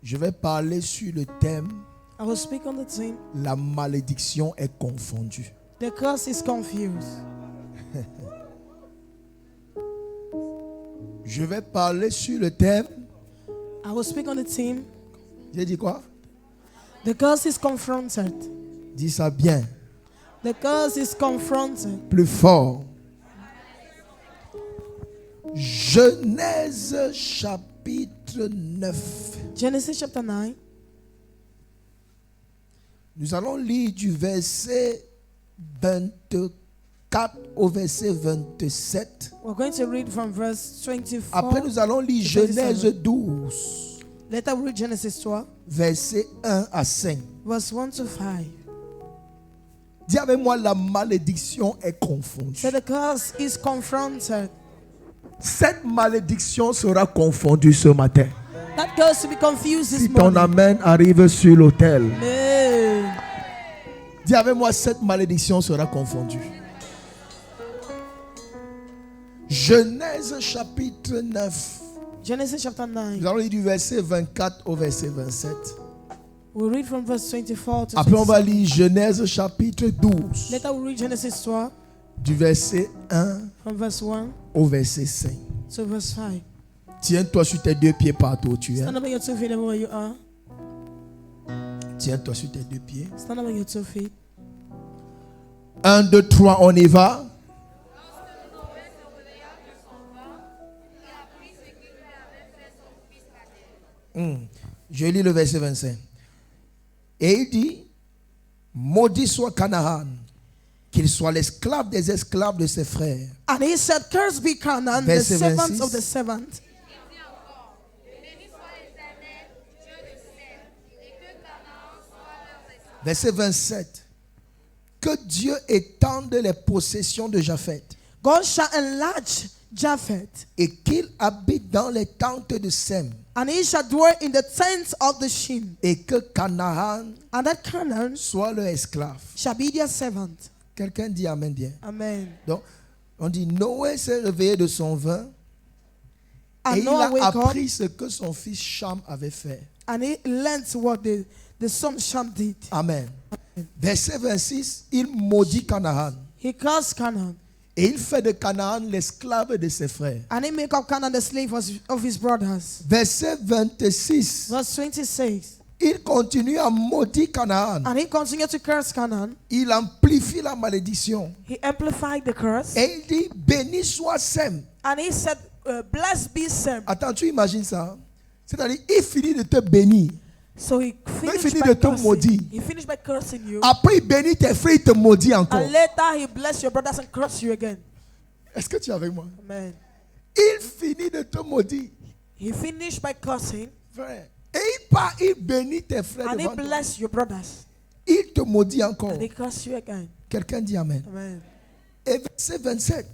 Je vais parler sur le thème. I will speak on the theme. La malédiction est confondue. The curse is confused. Je vais parler sur le thème. I will speak on the theme. J'ai dit quoi? The curse is confronted. Dis ça bien. The curse is confronted. Plus fort. Genèse chapitre 9. Genesis chapter 9. Nous allons lire du verset 24 au verset 27. We're going to read from verse 24. Après, nous allons lire Genèse 12, Later we read Genesis 12, verset 1 à 5. verse 1 to 5. Dis avec moi, la malédiction est confondue. So the curse is confronted. Cette malédiction sera confondue ce matin. That curse will be confused this Si ton morning. amen arrive sur l'autel, Amen. dis avec moi, cette malédiction sera confondue. Genèse chapitre 9. Genesis chapter 9. Nous allons lire du verset 24 au verset 27. We'll read from verse 24 to Après, on va 27. lire Genèse chapitre 12, Later we'll read Genesis 12 du verset 1 from verse 1 au verset 5. to verse 5. Tiens-toi sur tes deux pieds partout où tu es. Stand up on your 2 feet everywhere you are. Tiens-toi sur tes deux pieds. Stand up on your 2 feet. 1, 2, 3, on y va. Je lis le verset 25. Et il dit, maudit soit Canaan, qu'il soit l'esclave des esclaves de ses frères. And he said, cursed be Canaan, the Verset servant 26. of the servant. Verset 27. Que Dieu étende les possessions de Japheth God shall enlarge Japheth, et qu'il habite dans les tentes de Sem, and he shall dwell in the tents of the Shin, et que Canaan and that Canaan soit leur esclave. shall be their servant. Quelqu'un dit amen bien. Amen. Donc, on dit Noé s'est réveillé de son vin et And il Noah a wake up, appris ce que son fils Cham avait fait. and he learnt what the son Shem did. Amen. Verset 26, il maudit Canaan He cursed Canaan, et il fait de Canaan l'esclave de ses frères. and he make up Canaan the slave of his brothers. Verset 26, Verse 26. il continue à maudire Canaan. And he continued to curse Canaan. Il amplifie la malédiction. He amplified the curse. Et il dit, béni soit Sem. And he said, blessed be Sem. Attends, tu imagines ça? C'est-à-dire, il finit de te bénir. So he finished finit by de te maudire. cursing. He finished by cursing you. Après, il bénit tes frères, il te maudit encore. And later he blessed your brothers and cursed you again. Est-ce que tu es avec moi? Amen. Il finit de te maudire, He finished by cursing, frère. Et il part, il bénit tes frères and he devant toi. blessed your brothers. Il te maudit encore. And he cursed you again. Quelqu'un dit amen. Amen. Et verset 27,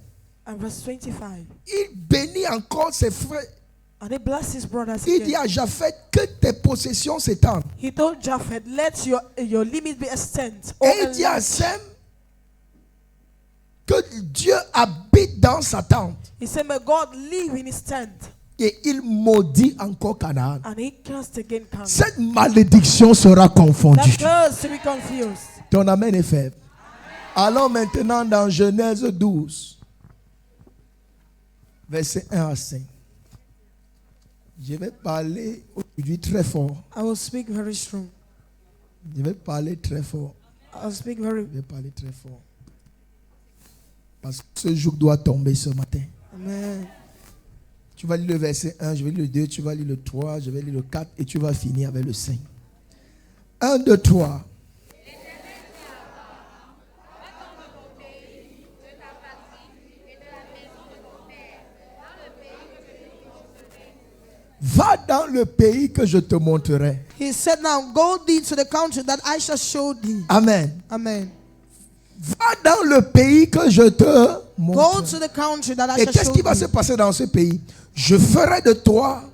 And verse 25. il bénit encore ses frères. And he blessed his brothers Il dit again. à Japheth que tes possessions s'étendent. He told Japheth, let your limit be extended. Et il dit à Sem que Dieu habite dans sa tente. He said, may God live in his tent. Et il maudit encore Canaan. And he cursed again Canaan. Cette malédiction sera confondue. That curse to be confused. Ton amen est faible. Allons maintenant dans Genèse 12, verset 1 à 5. Je vais parler aujourd'hui très fort. I will speak very strong. Je vais parler très fort. I'll speak very. Je vais parler très fort. Parce que ce jour doit tomber ce matin. Amen. Tu vas lire le verset 1, je vais lire le 2, tu vas lire le 3, je vais lire le 4 et tu vas finir avec le 5. 1, 2, 3. Va dans le pays que je te montrerai. He said, now go thee to the country that I shall show thee. Amen. Amen. Va dans le pays que je te Go montrerai. to the country that I Et shall qu'est-ce show qui va se thee. passer dans ce pays? Je ferai de toi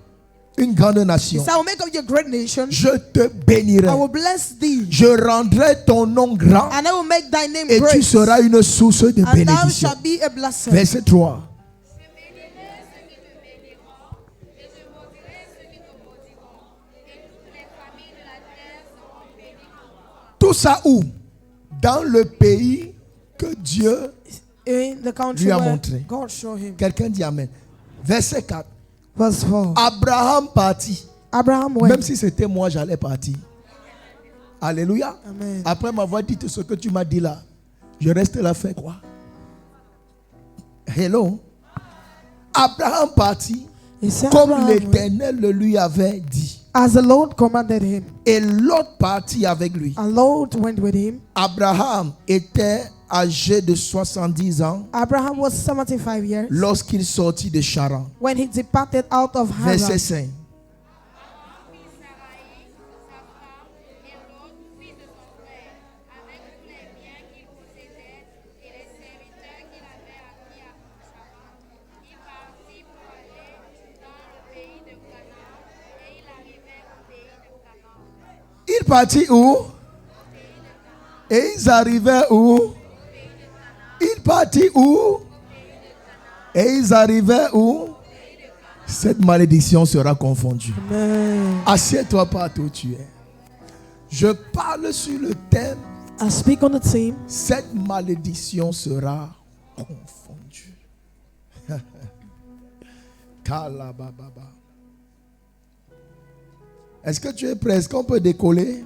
une grande nation. So I will make of you a great nation. Je te bénirai. I will bless thee. Je rendrai ton nom grand And I will make thy name et tu great. seras une source de And thou bénédiction. shalt be a blessing. Verset 3. Je bénirai ceux qui te béniront, et je maudirai ceux qui te maudiront. Et toutes Tout ça où? Dans le pays que Dieu In the country lui a where montré. God showed him. Quelqu'un dit Amen. Verset 4. Verse 4. Abraham partit. Abraham went. Même si c'était moi, j'allais partir. Alléluia. Amen. Après m'avoir dit tout ce que tu m'as dit là, je reste là faire quoi? Hello. Abraham partit He said, comme Abraham went, l'Éternel le lui avait dit. as the Lord commanded him. Et l'autre partit avec lui. And Lord went with him. Abraham était âgé de 70 ans Abraham was 75 years lorsqu'il sortit de Charan. when he departed out of Verset Haran. 5. Il partit où? Et ils arrivaient où? Il partit où? Et ils arrivaient où? Cette malédiction sera confondue. Amen. Assieds-toi partout où tu es. Je parle sur le thème. I speak on the team. Cette malédiction sera confondue. Kalabababa. Est-ce que tu es prêt? Est-ce qu'on peut décoller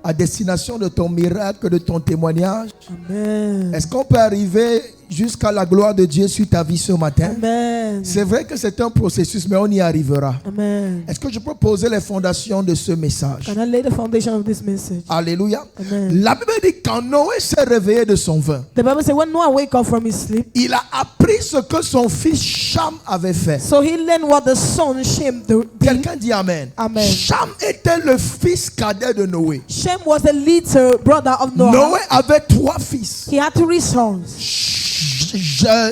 à destination de ton miracle, de ton témoignage? Amen. Est-ce qu'on peut arriver jusqu'à la gloire de Dieu sur ta vie ce matin? Amen. C'est vrai que c'est un processus, mais on y arrivera. Amen. Est-ce que je peux poser les fondations de ce message? Can I lay the foundation of this message? Alléluia. Amen. La Bible dit quand Noé s'est réveillé de son vin, The Bible says when Noah wake up from his sleep, il a appris ce que son fils Cham avait fait. so he learned what the son Shem did. Quelqu'un dit Amen. Amen. Cham était le fils cadet de Noé. Shem was the little brother of Noah. Noé avait 3 fils. He had 3 sons: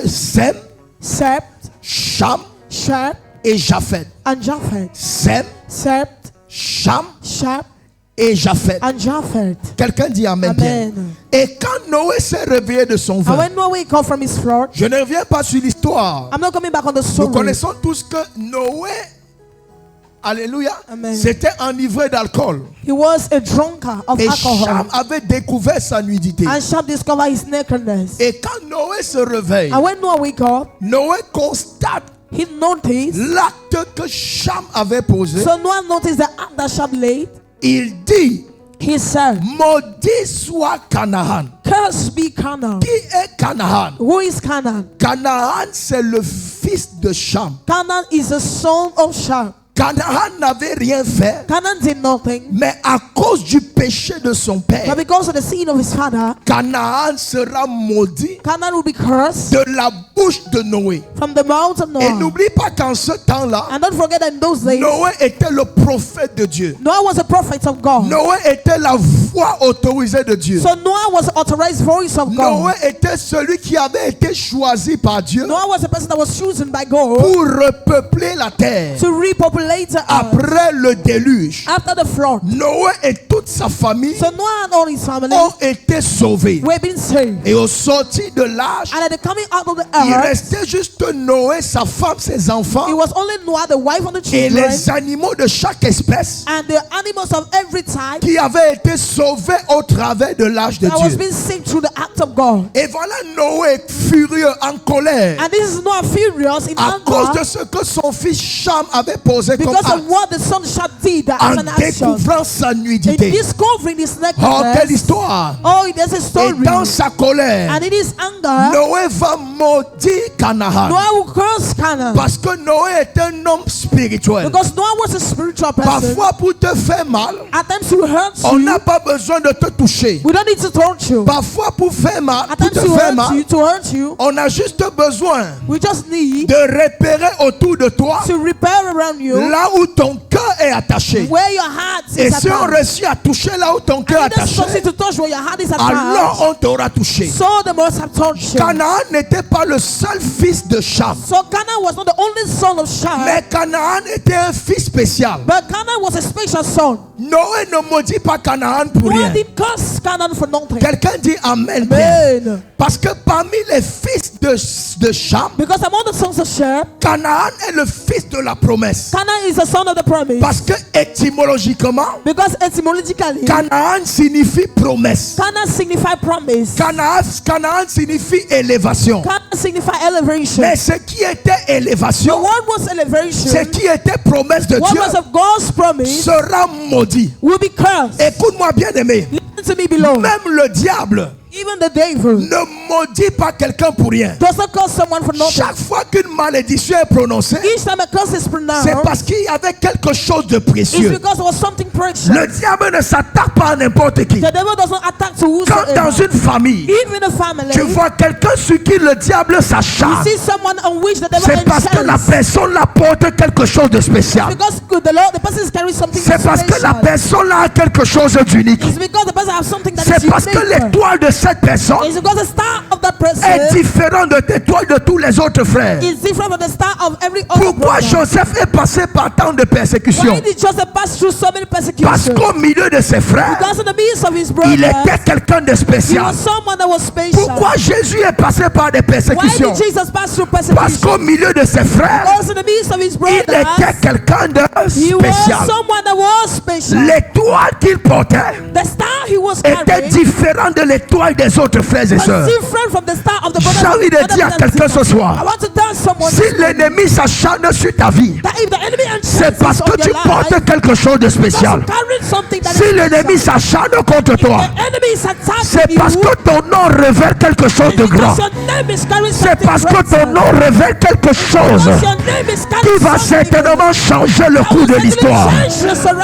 Sem, Sept, Cham Shem, et Japheth. and Japheth. Sem, Sept, Cham Shem, et Japheth. and Japheth. Quelqu'un dit Amen. Bien. Amen. Et quand Noé s'est réveillé de son And vin, when Noah wake up from his flood, je ne reviens pas sur l'histoire. I'm not coming back on the Nous story. connaissons tous que Noé, alléluia, Amen. s'était enivré d'alcool. He was a drunkard of Et alcohol. Cham avait découvert sa nudité. And Shem discovered his nakedness. Et quand Noé se réveille, And when Noah wake up, Noé constate he noticed. l'acte que Cham avait posé. So Noah noticed the act that Shem laid. Il dit, He said, maudit soit Canaan. "Curse be Canaan." Qui est Canaan? Who is Canaan? Canaan, c'est le fils de Cham. Canaan is the son of Shem. Canaan n'avait rien fait, Canaan did nothing, mais à cause du péché de son but père, because of the sin of his father, Canaan sera maudit Canaan will be cursed de la bouche de Noé. from the mouth of Et Noah. n'oublie pas qu'en ce temps-là, And don't forget that in those days, Noé était le prophète de Dieu. Noah was a prophet of God. Noé était la voix autorisée de Dieu. So Noah was the authorized voice of Noé God. était celui qui avait été choisi par Dieu Noah was a person that was chosen by God pour repeupler la terre. to repopulate the earth Après le déluge, after the flood. Noé et toute sa famille So Noah and all his family ont été sauvés. were being saved. Et au sortir de l'âge, And at the coming out of the il earth, restait juste Noé, sa femme, ses enfants it was only Noah, the wife of the et children, les animaux de chaque espèce and the animals of every type qui avaient été sauvés au travers de l'âge de that was Dieu. being saved through the act of God. Et voilà Noé furieux, en colère, And this is Noah furious in à cause de anger ce que son fils Cham avait posé comme because of acte, what the son Shem did as en an action. découvrant sa In nudité. discovering his Oh, quelle nakedness. histoire! Oh, there's a Et story. dans sa colère, And in his anger, Noé va maudire Canaan. Noah will curse Canaan. Parce que Noé est un homme spirituel. Because Noah was a spiritual person. Parfois, pour te faire mal, At times he will hurt on you. n'a pas besoin de te toucher. We don't need to touch you. Parfois, pour faire mal, At pour times te he will faire hurt mal, you, to hurt you. on a juste besoin We just need de repérer autour de toi to repair around you là où ton cœur est attaché. where your heart Et is si on attached. réussit à toucher là où ton cœur est And just attaché, to touch where your heart is alors attached. on t'aura touché. So the must have touched you. Canaan n'était pas le seul fils de Cham, So Canaan was not the only son of Shem, mais Canaan était un fils spécial. but Canaan was a special son. Noé ne maudit pas Canaan pour Noah rien. did curse Canaan for nothing. Quelqu'un dit Amen. Bien. Amen. Parce que parmi les fils de Cham, Because among the sons of Shem, Canaan est le fils de la promesse. Canaan Canaan is the son of the promise. Parce que étymologiquement, Because etymologically, Canaan signifie promesse. Canaan signifies promise. Canaan signifie élévation. Canaan signifies elevation. Mais ce qui était The élévation, word was elevation. ce qui était promesse de What Dieu, was of God's promise sera maudit. will be cursed. Écoute-moi bien aimé. Listen to me below. Même le diable Even the devil ne maudit pas quelqu'un pour rien. doesn't curse someone for nothing. Chaque fois qu'une malédiction est prononcée, Each time a curse is pronounced, c'est parce qu'il y avait quelque chose de it's précieux. because it was something precious. Le diable ne s'attaque pas à n'importe qui. The devil doesn't attack to Quand dans whosoever. une famille, Even a family, tu vois quelqu'un sur qui le diable you s'acharne, see someone on which the devil c'est parce que la enchants. personne apporte quelque chose de spécial. Because the person is carrying something C'est parce que la special. personne a quelque chose d'unique. It's because the person has something that C'est is parce que unique. l'étoile de cette personne It's because the star of that est person différente de l'étoile de tous les autres frères. is different from the star of every other Pourquoi brother. Joseph est passé par tant de persécutions? Why did Joseph pass through so many Parce persecutions? qu'au milieu de ses frères, Because in the midst of his il brothers, était quelqu'un de he spécial. was someone that was special. Pourquoi Jésus est passé par des Why persécutions? did Jesus pass through Parce persecution? qu'au milieu de ses frères, Because in the midst of his il était brothers, quelqu'un de he was spécial. someone that was special. L'étoile qu'il portait The star he was était carrying différente de l'étoile des autres frères et was sœurs. different from the star of the brothers. J'ai envie de brothers dire à and quelqu'un sisters. ce soir, I want to tell someone si l'ennemi s'acharne sur ta vie, that if the enemy c'est parce enchants que on tu your portes life, quelque chose de spécial. because you carry something that Si is l'ennemi special. s'acharne contre toi, The enemy is attacking c'est parce you. que ton nom révèle quelque chose de grand. Because your name is carrying C'est something parce que ton greater. nom révèle quelque chose Because your name is qui carrying va something certainement changer le cours de l'histoire.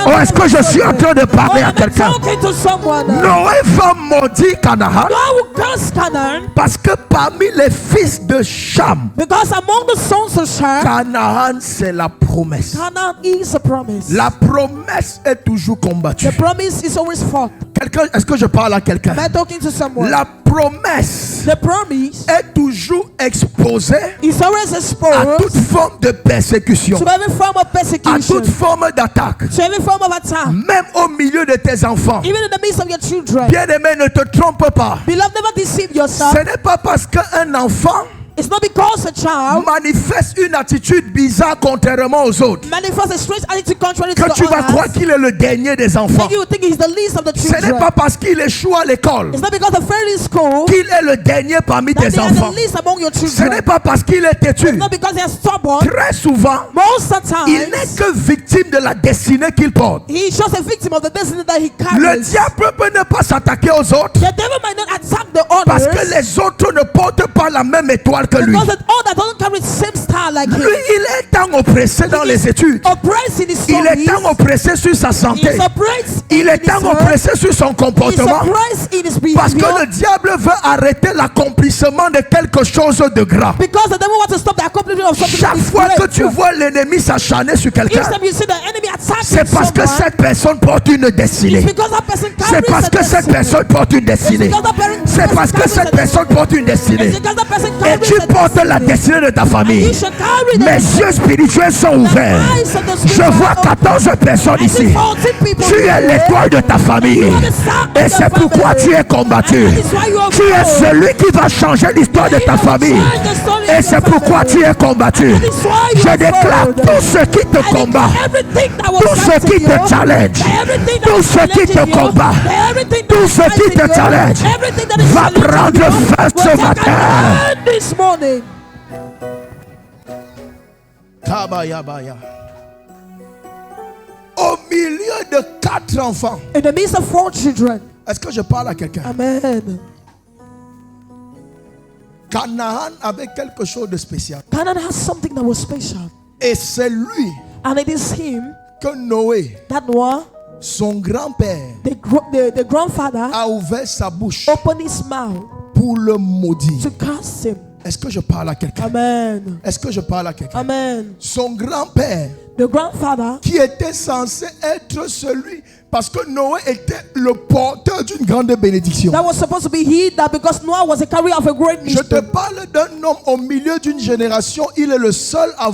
Oh, est-ce que je suis en train de parler à quelqu'un? Talking to someone. Noé va maudire Canaan God will curse Canaan parce que parmi les fils de Cham, because among the sons of Shem, Canaan c'est la promesse. Canaan is a promise. La promesse est toujours combattue. The promise is always fought. Quelqu'un, est-ce que je parle à quelqu'un? Am I talking to someone? La promesse The promise est toujours exposée is always à exposed toute forme de persécution, to every form of à persecution, toute forme d'attaque, to every form of attack, même au milieu de tes enfants. even in the midst of your children. Bien-aimé, ne te trompe pas. Beloved, never deceive yourself. Ce n'est pas parce qu'un enfant It's not because a child manifeste une attitude bizarre contrairement aux autres manifests a strange attitude contrary to que tu the vas croire others, qu'il est le dernier des enfants. then you think he's the least of the Ce n'est children. pas parce qu'il échoue à l'école It's not because of failing school qu'il est le dernier parmi that tes they are enfants. the least among your Ce children. n'est pas parce qu'il est têtu. It's not because they are stubborn. Très souvent, Most of the il n'est time, que victime de la destinée qu'il porte. he's just a victim of the destiny that he Le carries. diable peut ne pas s'attaquer aux autres The devil might not attack the parce que others les autres ne portent pas la même étoile que lui. because the other doesn't carry the same star like him. Lui, il est tant oppressé dans les études. Oppressed in his Il est studies. tant oppressé sur sa santé. He's oppressed Il in est tant his heart. oppressé sur son He's comportement. oppressed in his Parce que behavior. le diable veut arrêter l'accomplissement de quelque chose de grand. Because the devil wants to stop the accomplishment of something Chaque that is fois que great. tu vois l'ennemi s'acharner sur Each quelqu'un, time you see the enemy attacking c'est parce que someone, cette personne porte une destinée. it's because that person C'est carries parce a que cette destiny. personne porte une destinée. C'est parce que cette personne porte une destinée. It's because that person Et carries tu a portes la destiny. destinée de ta And famille. you should carry the Mes yeux spirituels sont ouverts. eyes of the Je spirit vois are 14 personnes I see ici. 14 people Tu es here. l'étoile de ta famille. You are the star of Et your c'est pourquoi family. tu es combattu. And that is why you are Tu es called. celui qui va changer l'histoire de ta famille. Et c'est pourquoi tu es combattu. Je déclare tout ce qui te combat, tout ce qui te challenge, tout ce qui te combat, tout ce qui te challenge, va prendre fin ce matin. This morning. Kabayabaya. Au milieu de 4 enfants. In the midst of 4 children. Est-ce que je parle à quelqu'un? Amen. Canaan avait quelque chose de spécial. Canaan has something that was special. Et c'est lui And it is him, que Noé, that Noah, son grand-père, the grandfather, a ouvert sa bouche opened his mouth pour le maudire. to curse him. Est-ce que je parle à quelqu'un? Amen. Est-ce que je parle à quelqu'un? Amen. Son grand-père, The grandfather, qui était censé être celui, parce que Noé était le porteur d'une grande bénédiction. that was supposed to be he, that because Noah was a carrier of a great Je te mission. parle d'un homme au milieu d'une génération. Il est le seul à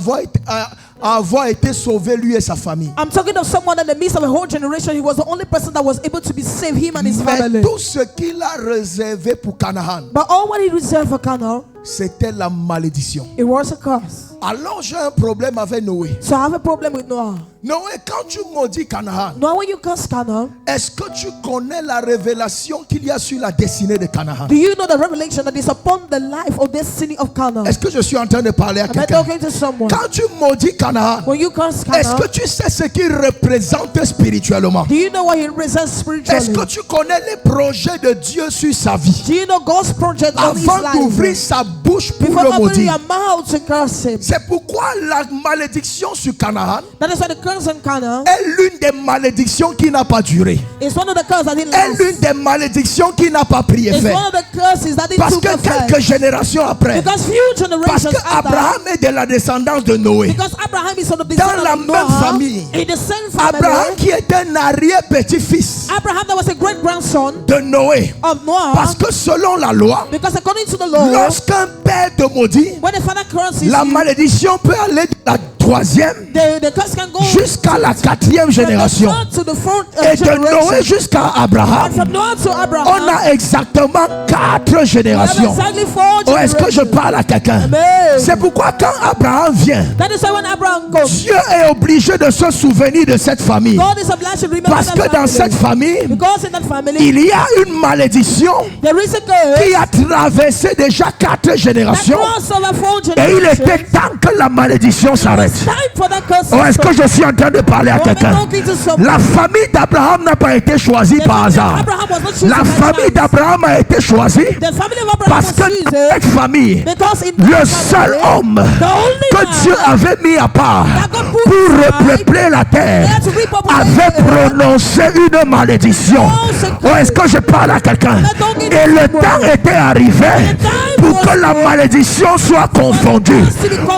avoir été sauvé, lui et sa famille. I'm talking of someone in the midst of a whole generation. He was the only person that was able to be saved, him and his Mais family. tout ce qu'il a réservé pour Canaan, But all what he reserved for Canaan, c'était la malédiction. It was a curse. Alors j'ai un problème avec Noé. So I have a problem with Noah. Noé, quand tu maudis Canaan, Noah, when you curse Canaan, est-ce que tu connais la révélation qu'il y a sur la destinée de Canaan? do you know the revelation that is upon the life or destiny of Canaan? Est-ce que je suis en train de parler à Am I quelqu'un? talking to someone? Quand tu maudis Canaan, When you curse est-ce Canaan, que tu sais ce qu'il représente spirituellement? do you know what he represents Est-ce spiritually? que tu connais les projets de Dieu sur sa vie? Do you know God's project on his Avant d'ouvrir life? sa bouche pour Before le opening maudire. your mouth to curse him. C'est pourquoi la malédiction sur Canaan That is why the curse on Canaan est l'une des malédictions qui n'a pas duré. is one of the curses that didn't Est last. l'une des malédictions qui n'a pas pris It's effet. one of the curses that Parce didn't que took effect. quelques générations après, Because few parce generations que after, Abraham est de la descendance de Noé. because Abraham is on the Dans descendant la of même Noah, famille. in the same family, Abraham qui est un arrière-petit-fils Abraham that was a great grandson de Noé. of Noah, Parce que selon la loi, because according to the law, lorsqu'un père te maudit, when the father curses la you, malédiction peut aller de la troisième the curse can go jusqu'à la quatrième from the génération. third to the fourth Et de Noé generation. jusqu'à Abraham, And from Noah to Abraham, on a exactement 4 we have générations. exactly 4 Oh, est-ce que je generations. parle à quelqu'un? Amen. C'est pourquoi quand Abraham vient, That is why when Abraham goes, Dieu est obligé de se souvenir de cette famille. God is obliged to remember Parce that que dans family. cette famille, Because in that family, il y a une malédiction there is a curse qui a traversé déjà 4 that générations. crossed over 4 Et il generations. était temps que la malédiction s'arrête. It's time for that curse Oh, to est-ce que stop. je suis en train de parler à Or am I quelqu'un? talking to someone? La famille d'Abraham n'a pas été choisie The par family of hasard. Abraham was not chosen La by famille chance. d'Abraham a été choisie The family of Abraham parce was que dans chosen cette famille, because in le that seul family, homme the only que man Dieu avait mis à part that God put pour aside repeupler la terre there to repopulate avait the earth. prononcé une malédiction. Oh, est-ce que je parle à quelqu'un? Et le temps était arrivé pour que la malédiction soit confondue,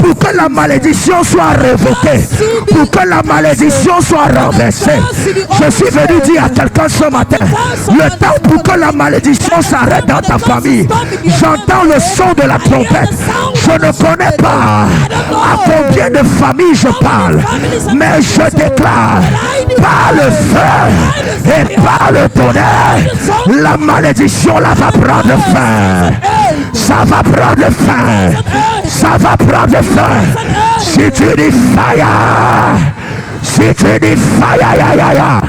pour que la malédiction soit révoquée, pour que la malédiction soit renversée. Je suis venu dire à quelqu'un ce matin, le temps pour que la malédiction s'arrête dans ta famille. J'entends le son de la trompette. Je ne connais pas à combien de familles je parle, mais je déclare par le feu et par le tonnerre, la malédiction là va prendre fin. Ça va prendre fin. Ça va prendre fin. Si tu dis fire, si tu dis fire, ya, ya, ya.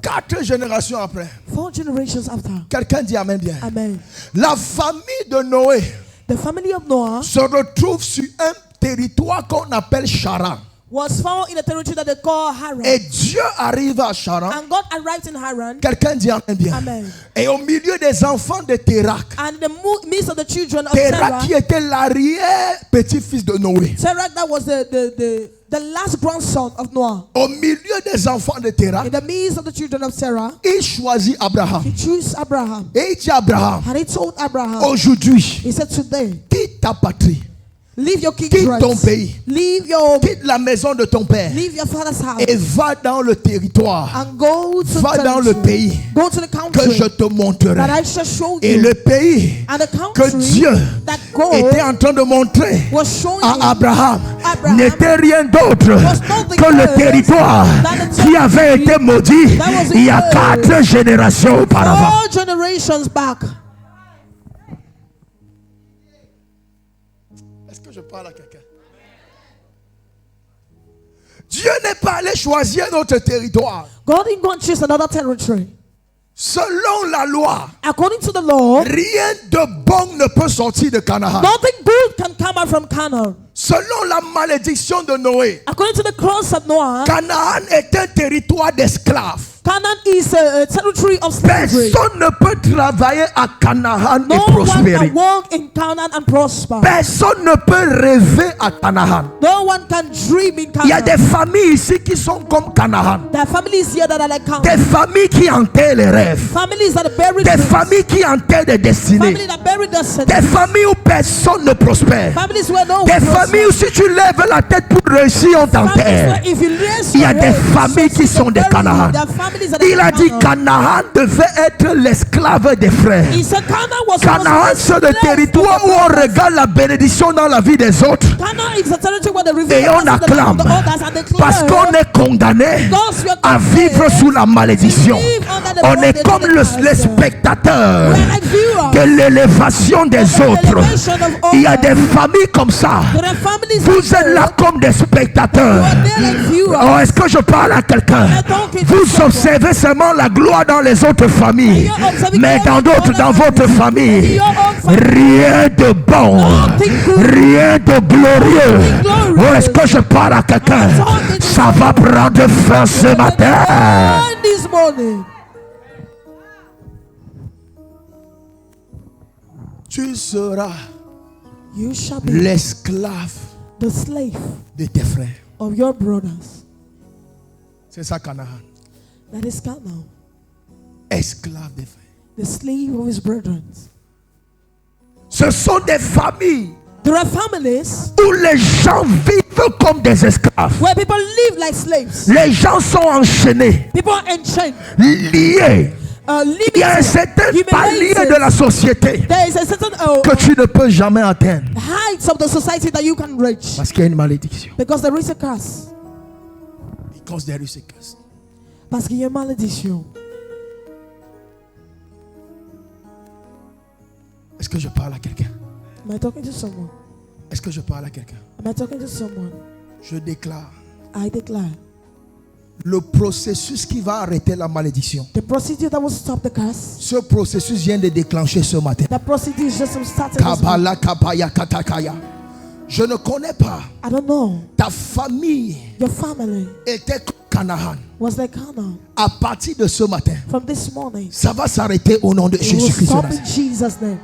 Quatre générations après, 4 generations after. quelqu'un dit amen bien. Amen. La famille de Noé The family of Noah se retrouve sur un territoire qu'on appelle Charan. was found in a territory that they call Haran. Et Dieu arrive à Charan. And God arrived in Haran. Quelqu'un dit amen bien. Amen. Et au milieu des enfants de Térak, And in the midst of the children of Térak Sarah, qui était l'arrière-petit-fils de Noé. Sarah, that was the last grandson of Noah. Au milieu des enfants de Térak, In the midst of the children of Sarah, il choisit Abraham. he chose Abraham. Et il dit à Abraham, And he told Abraham, aujourd'hui, he said, today, quitte ta patrie, leave your quitte ton kindred, pays, leave your quitte la maison de ton père leave your father's house, et va dans le territoire, and go to va dans le pays go to the que country je te that montrerai. I shall show Et you. le pays And the que country Dieu that God était en train de montrer was showing à Abraham Abraham n'était rien d'autre que le territoire qui avait été maudit il y a 4 générations auparavant. 4 generations back. Est-ce que je parle à quelqu'un? Dieu n'est pas allé choisir notre territoire. God didn't go and choose another territory. Selon la loi, According to the law, rien de bon ne peut sortir de Canaan. nothing good can come out from Canaan. Selon la malédiction de Noé, According to the curse of Noah, Canaan est un territoire d'esclaves. Canaan is a territory of slavery. Personne ne peut travailler à Canaan No et one prospérer. can walk in Canaan and prosper. Personne ne peut rêver à Canaan. No one can dream in Il y a des Canaan. familles ici qui sont comme Canaan. There are families here that are like Des Canaan. familles qui enterrent les rêves. Families that are buried Des dreams. familles qui enterrent des destinées. Families that bury carry the sentence. Des familles où personne ne prospère. Families where no one Des prospers. familles où si tu lèves la tête pour réussir, on Families t'enterre. where if you raise Il y a your des head, familles qui so sont des very- Canaan. there are families that Il are a dit Canaan. Canaan devait être l'esclave des frères. He said Canaan was Canaan, c'est le territoire où on regarde la bénédiction dans la vie des autres. Canaan is a territory where they reveal Et the on blessings of acclame. the others and they declare. Parce qu'on est condamné Because we are à vivre condemned sous la malédiction. to live under the On est bondage comme of the les curse. spectateurs We are like viewers de l'élévation des of the autres. elevation of Il y a others. des familles comme ça. There are families Vous êtes là comme des spectateurs. they're like viewers. Oh, est-ce que je parle à quelqu'un? Vous observez seulement la gloire dans les autres familles, mais dans d'autres, dans votre famille, rien de bon, rien de glorieux. Oh, est-ce que je parle à quelqu'un? Ça va prendre fin ce matin. This morning. Tu seras You shall be l'esclave the slave de tes frères. of your brothers. C'est ça, Canaan. That is Canaan, Esclave des frères. the slave of his brethren. Ce sont des familles There are families où les gens vivent comme des esclaves. where people live like slaves. Les gens sont enchaînés, People are enchained, liés. Il y a un limited, certain palier de la société There is a certain que tu ne peux jamais atteindre heights of the society that you can reach parce qu'il y a une malédiction. because there is a curse. Because there is a curse. Parce qu'il y a une malédiction. Est-ce que je parle à quelqu'un? Am I talking to someone? Est-ce que je parle à quelqu'un? Am I talking to someone? Je déclare I declare le processus qui va arrêter la malédiction. the procedure that will stop the curse. Ce processus vient de déclencher ce matin. That procedure is just starting. This morning. Kabala Kabaya Katakaya. Je ne connais pas. I don't know. Ta famille Your family était comme Canaan. was like Canaan. À partir de ce matin, From this morning, ça va s'arrêter au nom de it will Jésus-Christ. stop in Jesus' name.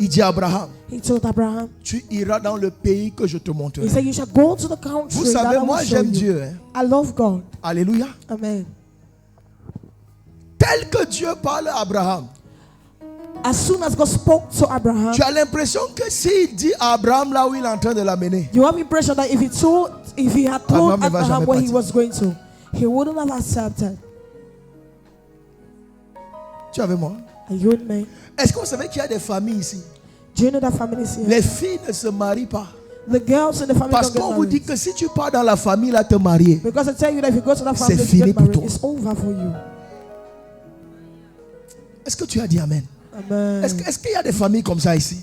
Il dit à Abraham, He told Abraham, tu iras dans le pays que je te montrerai. he said, you shall go to the country Vous that savez, I will moi show j'aime you. Dieu. Hein? I love God. Alléluia. Amen. Tel que Dieu parle à Abraham, As soon as God spoke to Abraham, tu as l'impression que s'il dit à Abraham là où il est en train de l'amener, you have the impression that if he had told Abraham ne va Abraham jamais where he partir. was going to, he wouldn't have accepted. tu es avec moi? Are you with me? Est-ce que vous savez qu'il y a des familles ici? Do you know that family is here? Les filles ne se marient pas. The girls in the family Parce don't get qu'on vous dit married. que si tu pars dans la famille là te marier, Because I tell you that if you go to that family C'est to fini get pour married, toi. it's over for you. est-ce que tu as dit Amen? Amen. Est-ce qu'il y a des familles comme ça ici?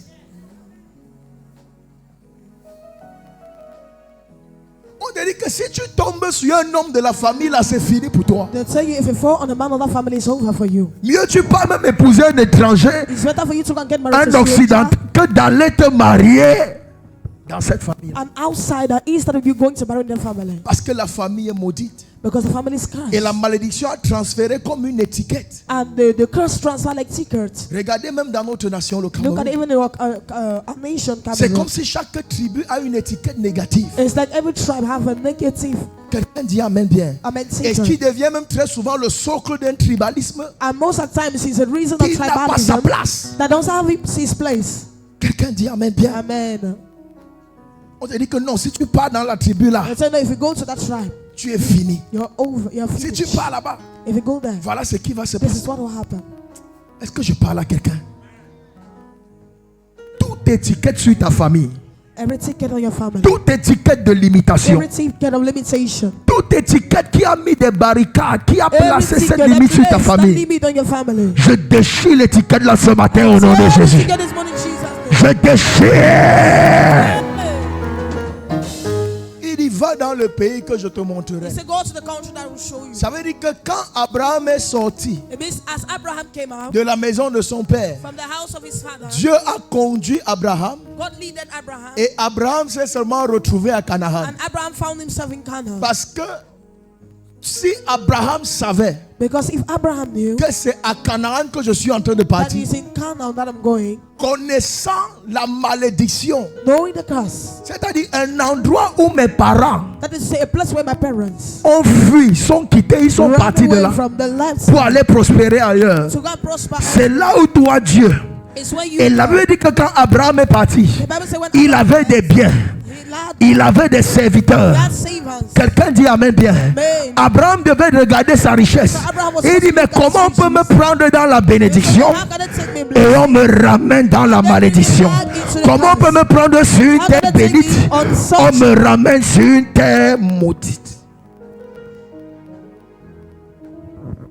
On te dit que si tu tombes sur un homme de la famille là, c'est fini pour toi. They tell you if you fall on a man of that family, it's over for you. Mieux tu pars même épouser un étranger, It's better for you to go and get married un to a occidental, stranger, que d'aller te marier dans cette famille. an outsider, instead of you going to marry their family. Parce que la famille est maudite. Because the family is cursed. Et la malédiction a transféré comme une étiquette. And the curse transfer like secrets. Regardez même dans notre nation, le Look at Cameroun. even a nation C'est Cameroon. comme si chaque tribu a une étiquette négative. It's like every tribe have a negative Quelqu'un dit Amen bien. Et teacher. qui devient même très souvent le socle d'un tribalisme And most of the times it's a reason of qui n'a pas sa tribalism place. that doesn't have his place. Quelqu'un dit Amen bien. Amen. On te dit que non, si tu pars dans la tribu là, I tell you, if you go to that tribe, tu es fini. you're over. You're Si tu finished. pars là-bas, If you go there, voilà ce qui va se this passer. is what will happen. Est-ce que je parle à quelqu'un? Toute étiquette sur ta famille, Every ticket on your family, Toute étiquette de limitation, every ticket of limitation, toute étiquette qui a mis des barricades, qui a every placé ticket cette that limite sur ta placed that famille, limit on your family. je déchire l'étiquette là ce matin au nom de Every Jésus. ticket this morning, Jesus' name. Je déchire. il dit va dans le pays que je te montrerai. He said, go to the country that I will show you. Ça veut dire que quand Abraham est sorti It means as Abraham came out de la maison de son père, from the house of his father, Dieu a conduit Abraham God leaded Abraham, et Abraham s'est seulement retrouvé à Canaan. and Abraham found himself in Canaan. Parce que si Abraham savait Because if Abraham knew que c'est à Canaan que je suis en train de that partir, he's in Canaan that I'm going, connaissant la malédiction, knowing the curse, C'est-à-dire un endroit où mes parents that is to say a place where my parents ont fui, sont quittés, ils sont ran partis de away là from the land pour aller prospérer ailleurs. to go and prosper. C'est là où toi, Dieu, It's when you Et la Bible dit que quand Abraham est parti, The Bible says when il Abraham avait des biens, il avait des serviteurs. had servants. Quelqu'un dit Amen bien. Amen. Abraham devait regarder sa richesse. Il dit, mais comment on peut me prendre dans la bénédiction How can it take me blessing? et on me ramène dans la malédiction? Comment on peut me prendre sur une terre bénite, on me ramène sur une terre maudite?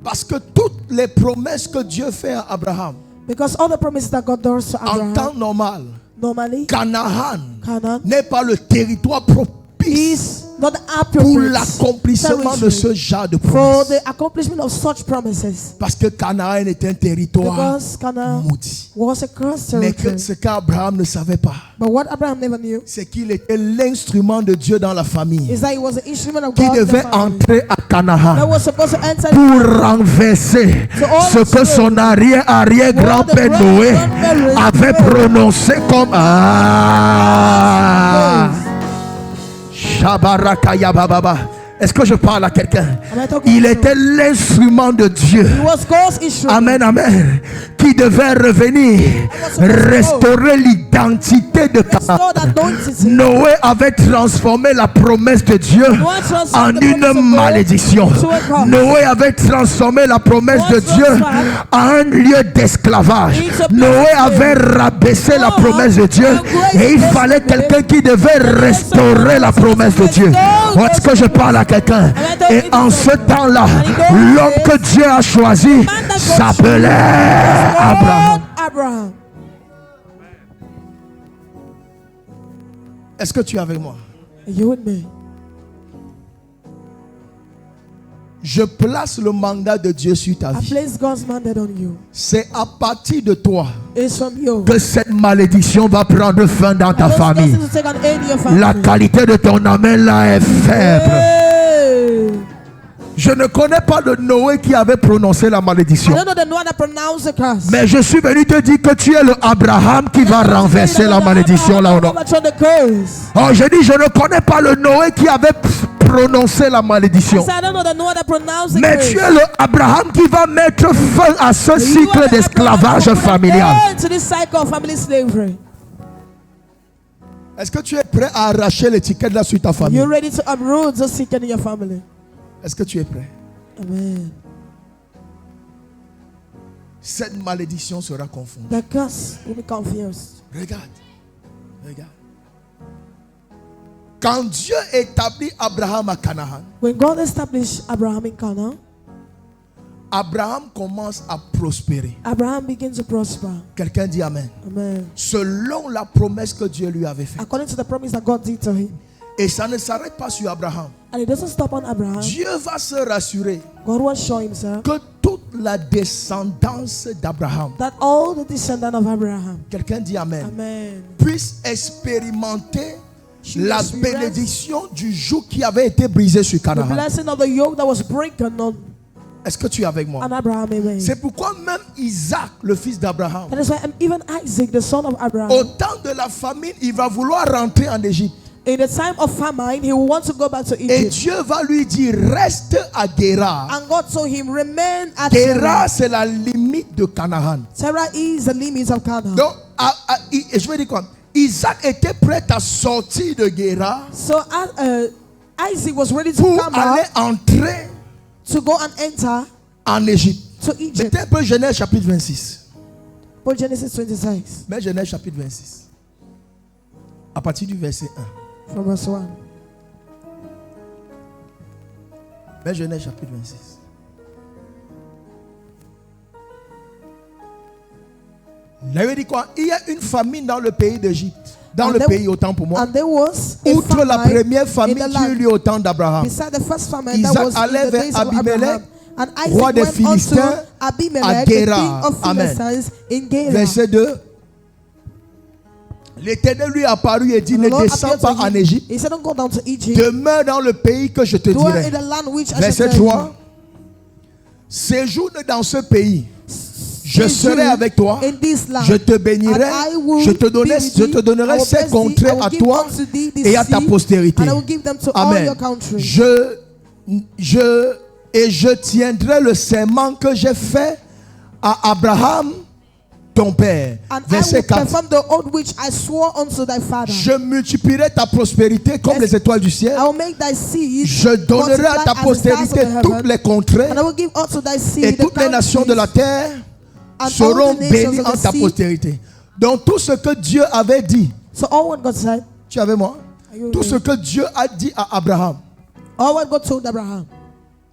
Parce que toutes les promesses que Dieu fait à Abraham, Because all the promises that God does to en temps Abraham, normal, normally, Canaan Canaan n'est pas le territoire propice is not pour appropriate l'accomplissement de ce territory genre de for promesses. the accomplishment of such promises. Parce que Canaan est un territoire Because Canaan maudit. was a cursed Mais que territory. ce qu'Abraham ne savait pas, But what Abraham never knew c'est qu'il était l'instrument de Dieu dans la famille is that he was an instrument of qui God in the devait family entrer à that Canaan was supposed to enter Pour renverser ce que son arrière-grand-père Noé avait prononcé comme Shabarakaya Bababa. Est-ce que je parle à quelqu'un? Il était l'instrument de Dieu. He was God's instrument. Amen, amen. Qui devait revenir restaurer l'identité de Canaan. Restore that identity. Noé avait transformé la promesse de Dieu en une malédiction. Noé avait transformé la promesse de Dieu en un lieu d'esclavage. Noé avait rabaissé la promesse de Dieu et il fallait quelqu'un qui devait restaurer la promesse de Dieu. Est-ce que je parle à quelqu'un? Et en ce temps-là, l'homme que Dieu a choisi s'appelait Abraham. Abraham. Est-ce que tu es avec moi? Are you with me? Je place le mandat de Dieu sur ta I vie. place God's mandate on you. C'est à partir de toi It's from you. que cette malédiction va prendre fin dans ta Those famille. blessings will take an end in your family. La qualité de ton amen là est faible. Hey. Je ne connais pas le Noé qui avait prononcé la I malédiction. don't know the one that pronounced the curse. Mais je suis venu te dire que tu es le Abraham qui va renverser la malédiction là ou non. Overturn the curse. Oh, je dis, je ne connais pas le Noé qui avait prononcé la malédiction. So I don't know the one that pronounced the Mais curse. tu es le Abraham qui va mettre fin à ce You are cycle the d'esclavage Abraham who put an familial. end to this cycle of family slavery. Est-ce que tu es prêt à arracher l'étiquette là sur ta famille? You're ready to uproot the sickness in your family. Est-ce que tu es prêt? Amen. Cette malédiction sera confondue. The curse will be confused. Regarde. Regarde. Quand Dieu établit Abraham à Canaan, When God established Abraham in Canaan, Abraham commence à prospérer. Abraham began to prosper. Quelqu'un dit Amen. Amen. Selon la promesse que Dieu lui avait faite. According to the promise that God did to him. Et ça ne s'arrête pas sur Abraham. And it doesn't stop on Abraham. Dieu va se rassurer God will show himself que toute la descendance d'Abraham, that all the descendants of Abraham, quelqu'un dit Amen, amen, puisse expérimenter should la experience bénédiction du joug qui avait été brisé sur the Canaan. blessing of the yoke that was broken on Est-ce que tu es avec moi? Abraham. Amen. C'est pourquoi même Isaac, le fils d'Abraham, That is why even Isaac, the son of Abraham, au temps de la famine, il va vouloir rentrer en Égypte. in the time of famine, he will want to go back to Et Egypt. Dieu va lui dire, reste à Guérar. And God told him, remain at Guérar, Terah. c'est la limite de Canaan. Terah is the limits of Canaan. Donc, je vais dire quoi? Isaac était prêt à sortir de Guérar So Isaac was ready to pour come aller out entrer to go and enter en Égypte. to Egypt. Mettez un peu Genèse chapitre 26. For Genesis 26, Mais Genèse chapitre 26. À partir du verset 1. from verse 1. Mais Genèse chapitre 26. Il avait dit quoi? Il y a une famine dans le pays d'Égypte. Dans And le there- pays, autant pour moi. And there was a Outre la famine première famine in the qui eut land. lieu au temps d'Abraham. Beside the first famine Isaac that was in allait the vers days of Abimelech, Abraham. And Isaac roi des went unto Philistins, à Abimelech, the Guérar. king of Amen. Philistines, in Gerar. Verset 2. L'Éternel lui apparut et dit, And ne the Lord descends appeared pas to en him. Égypte. He said, don't go down to Egypt. Demeure dans le pays que je te Dwell dirai. in the land which I Verset shall tell 3. you. Séjourne dans ce pays. Je Séjourne serai avec toi. in this land. Je te bénirai. And I will Je te be with donnerai thee. I will ces bless thee. contrées I will à give toi unto thee this et à ta sea, postérité. and I will give them to all Amen. your countries. Je tiendrai le serment que j'ai fait à Abraham ton père. And I Verset will 4. perform the oath which I swore unto thy father. Je multiplierai ta prospérité comme les étoiles du ciel. I will make thy seed Je donnerai à ta multiply as the stars of postérité the toutes heaven, les contrées and I will give unto thy seed et the toutes les nations de la countries, terre and seront all the nations bénies of en the ta sea. postérité. Donc tout ce que Dieu avait dit, So all what God said, tu es avec moi? Are you Tout with ce que Dieu a dit à Abraham all what God told Abraham,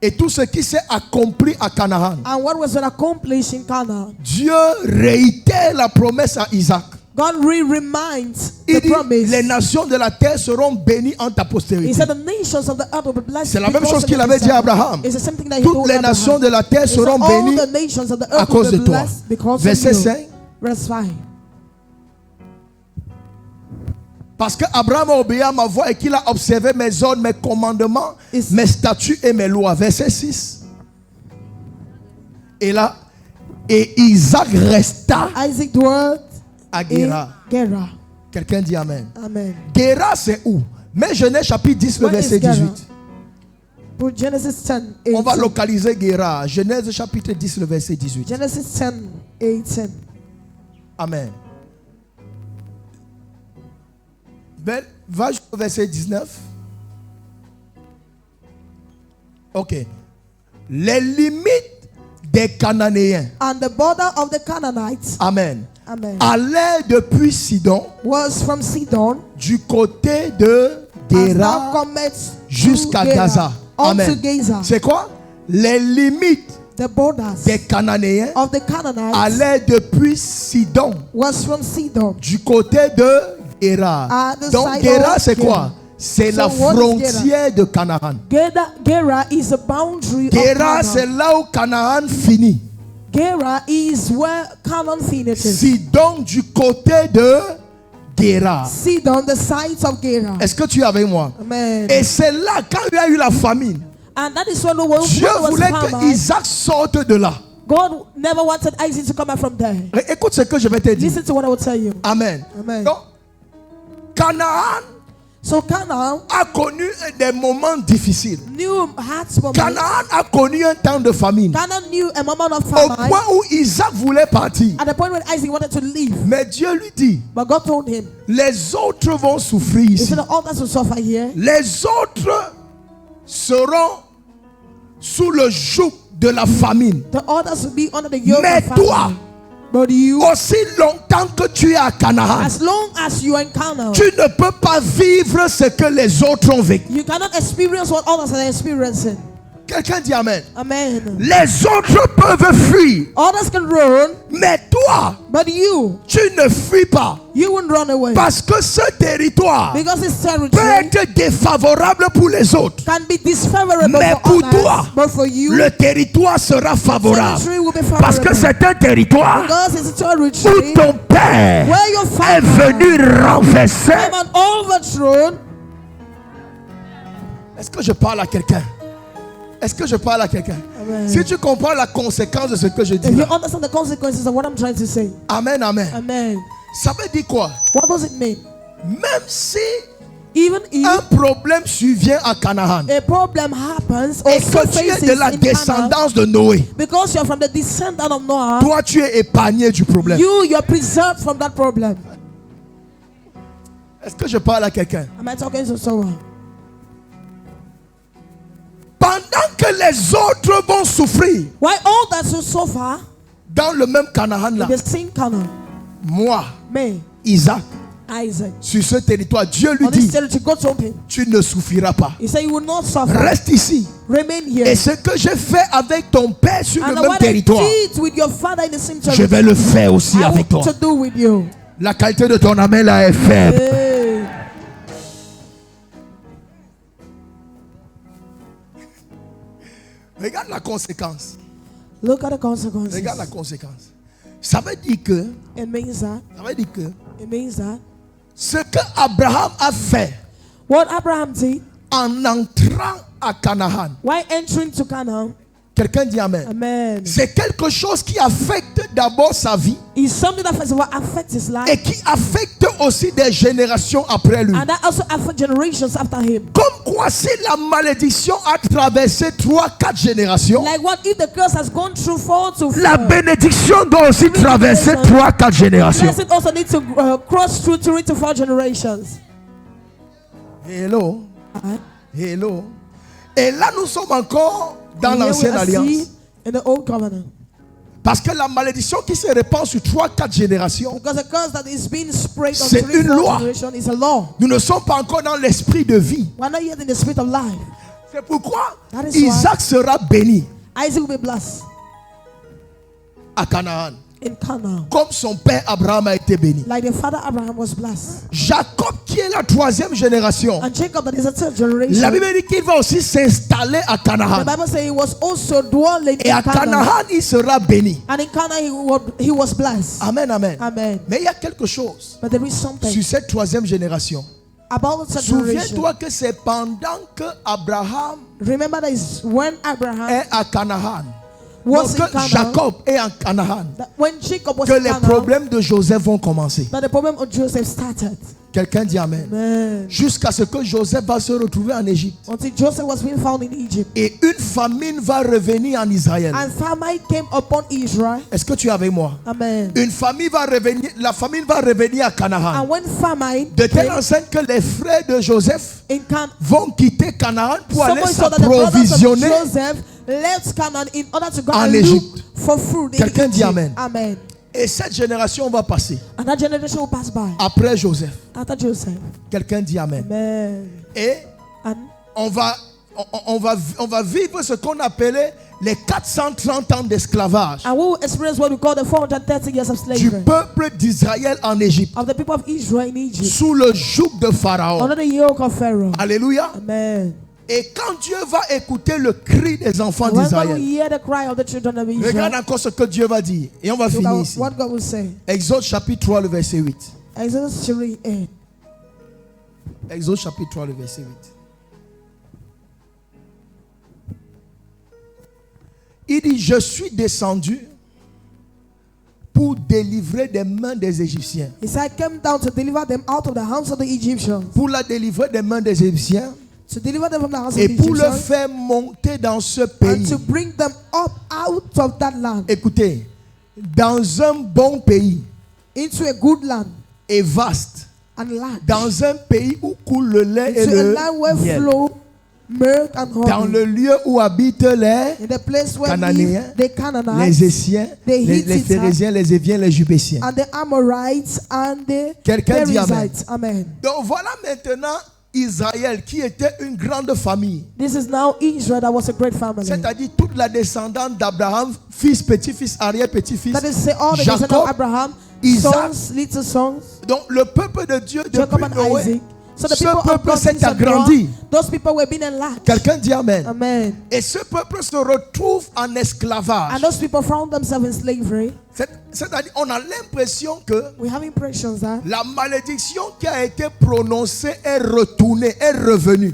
et tout ce qui s'est accompli à Canaan, and what was accomplished in Canaan, Dieu réitère la promesse à Isaac. God reminds Il the dit, promise. les nations de la terre seront bénies en ta He postérité. said the nations of the earth will be blessed. C'est la même because chose of qu'il the avait dit à descendants. Abraham. It's the same thing that he Toutes told les Abraham. nations de la terre He said, seront all bénies the nations of the à earth cause will de be toi. blessed because Verset of you. 5. Verse 5. Parce que Abraham a obéi à ma voix et qu'il a observé mes ordres, mes commandements, Is- mes statuts et mes lois. Verset 6. Et là, et Isaac resta Isaac dwelt à in Guéra. Gerar. Quelqu'un dit Amen. Amen. Guéra, c'est où? Mais Genèse chapitre 10, le Where is verset Gerar? 18. Put Genesis 10, 18. On va localiser Guéra. Genèse chapitre 10, le verset 18. Genesis 10, 18. Amen. Va jusqu'au verset 19. Ok. Les limites des Cananéens. And the border of the Canaanites, Amen. amen, Allaient depuis Sidon, was from Sidon, du côté de as thou Guéra comest jusqu'à to Gerar, Gaza. unto Amen. Gaza. C'est quoi? Les limites The borders des Cananéens of the Canaanites allaient depuis Sidon, was from Sidon. du côté de Guéra. At the Donc side Guéra, of c'est quoi? Gerar. C'est So la what is frontière de Canaan. Gerar is the boundary Guéra, of c'est Canaan. là où Canaan finit. Gerar is where Canaan finishes. Sidon du côté de Guéra. Sidon, the sides of Gerar. Est-ce que tu es avec moi? Amen. Et c'est là, quand il y a eu la famine, And that is when the world Dieu was voulait famine. que Isaac sorte de là. God never wanted Isaac to come out from there. Écoute ce que je vais te dire. Listen to what I will tell you. Amen. Amen. Donc, Canaan So Canaan a connu des moments difficiles. knew hard moments. Canaan a connu un temps de famine. Canaan knew a moment of Au famine. point où Isaac voulait partir. At the point when Isaac wanted to leave. Mais Dieu lui dit, But God told him, les autres vont souffrir he ici. said, all that will suffer here. Les autres seront sous le joug de la famine. The others will be under the yoke Mais of famine. toi, But you, aussi longtemps que tu es à Canaan, as long as you are in Canaan, tu ne peux pas vivre ce que les autres ont vécu. you cannot experience what others are experiencing. Quelqu'un dit Amen. Amen. Les autres peuvent fuir, Others can run, mais toi, but you tu ne fuis pas. won't run away. Parce que ce territoire Because this peut territory être défavorable pour les autres. can be disfavorable Mais for pour others, toi, but for you, Le territoire sera favorable. territory will be Parce que favorable. c'est un territoire Because it's a où territory ton père where your est father venu renverser. came and overthrown. Est-ce que je parle à quelqu'un? Est-ce que je parle à quelqu'un? Amen. Si tu comprends la conséquence de ce que je dis, If you là, understand the consequences of what I'm trying to say, amen, amen. amen. Ça veut dire quoi? What does it mean? Même si Even if un problème survient à Canaan a problem happens or et que tu es surfaces de la in Canaan, descendance de Noé, because you're from the descendant of Noah, toi tu es épargné du problème. you're preserved from that problem. Est-ce que je parle à quelqu'un? Am I talking to someone? Pendant que les autres vont souffrir Why all that will suffer dans le même Canaan là, the same Canaan, moi, me, Isaac, Isaac, sur ce territoire, Dieu lui on this dit, territory, God told him, tu ne souffriras pas. he said you will not suffer. Reste ici. Remain here. Et ce que j'ai fait avec ton père sur le And même what I territoire, did with your father in the same je territory, vais le faire aussi I avec toi. want to do with you. La qualité de ton amen là est faible. Hey. Regarde la conséquence. Look at the consequences. Regarde la conséquence. Ça veut dire que, It means that. It means that ce que Abraham a fait what Abraham did en entrant à Canaan, while entering to Canaan, Quelqu'un dit Amen. Amen. C'est quelque chose qui affecte d'abord sa vie It's something that first of all affects his life. et qui affecte aussi des générations après lui. And that also affects generations after him. Comme quoi, si la malédiction a traversé 3-4 générations, Like what if the curse has gone through 4 to 4? La bénédiction doit aussi traverser 3-4 générations. Blessing also needs to cross through 3 to 4 generations. hello, hello. Et là, nous sommes encore dans And here we l'ancienne are alliance. seen in the old covenant. Parce que la malédiction qui se répand sur 3-4 générations, Because the curse that is being sprayed on C'est 3 une 4 loi. generations is a law. nous ne sommes pas encore dans l'esprit de vie. We're not yet in the spirit of life. C'est pourquoi That is why Isaac sera béni Isaac will be blessed à Canaan, in Canaan. comme son père Abraham a été béni. Like the father Abraham was blessed. Jacob, qui est la 3e génération, And Jacob, that is a 3rd la generation. Bible dit qu'il va aussi s'installer à The Canaan. Bible says he was also dwelling Et in à Canaan. Canaan, il sera béni. And in Canaan he was blessed. Amen, amen. Amen. Mais il y a quelque chose But there is something sur cette 3e génération. about the generation. Souviens-toi que c'est pendant que Abraham Remember that is when Abraham est à Canaan, was donc in Canaan, Jacob est en Canaan, that when Jacob was que in les Canaan, problèmes de Joseph vont commencer. that the problem of Joseph started. Quelqu'un dit Amen. Amen. Jusqu'à ce que Joseph va se retrouver en Égypte. Until Joseph was being found in Egypt. Et une famine va revenir en Israël. And famine came upon Israel. Est-ce que tu es avec moi? Amen. Une famille va revenir, la famine va revenir à Canaan. And when famine De telle came enseigne que les frères de Joseph in Canaan, vont quitter Canaan pour aller someone saw that the brothers of s'approvisionner. Joseph left Canaan in order to go En and Égypte. look for food in Quelqu'un dit Egypt. Amen. Amen. Et cette génération va passer And that generation will pass by après Joseph. after Joseph. Quelqu'un dit Amen. Amen. Et And on va vivre ce qu'on appelait les 430 ans d'esclavage we will experience what we call the 430 years of du slavery peuple d'Israël en Égypte, of the people of Israel in Egypt sous le joug de Pharaon. under the yoke of Pharaoh. Alléluia. Amen. Et quand Dieu va écouter le cri des enfants And when God will d'Israël, hear the cry of the children of regarde Israel, encore ce que Dieu va dire. Et on va look finir at ici. what God will say. Exode chapitre 3, le verset 8. Exodus 3:8. Exode chapitre 3, le verset 8. Il dit, je suis descendu pour délivrer des mains des Égyptiens. He said, I came down to deliver them out of the hands of the Egyptians. Pour la délivrer des mains des Égyptiens To deliver them from the hands of et the pour le Egyptians. faire monter dans ce And pays. to bring them up out of that land. Écoutez, dans un bon pays Into a good land et vaste, and large. dans un pays où coule le lait et Into a le land where miel, flow milk and dans honey. le lieu où habitent les In the place where Cananéens, live the Canaanites, les Essiens, the les Hittites, Phérésiens, les Éviens, les Jubésiens. and the Amorites and the Quelqu'un dit Amen. Perizzites. Amen. Donc voilà maintenant Israël qui était une grande famille. This is now Israel that was a great family. C'est-à-dire toute la descendance d'Abraham, fils, petit-fils, arrière-petit-fils, That is say all the descendants of Jacob, Abraham, Isaac. sons, little sons, Donc le peuple de Dieu Jacob depuis and Isaac. Noé, So the ce people of peuple God, s'est since of agrandi. Noah, those people were being enlarged. Quelqu'un dit Amen. Amen. Et ce peuple se retrouve en esclavage. And those people found themselves in slavery. C'est-à-dire on a l'impression que We have impressions that la malédiction qui a été prononcée est retournée, est revenue.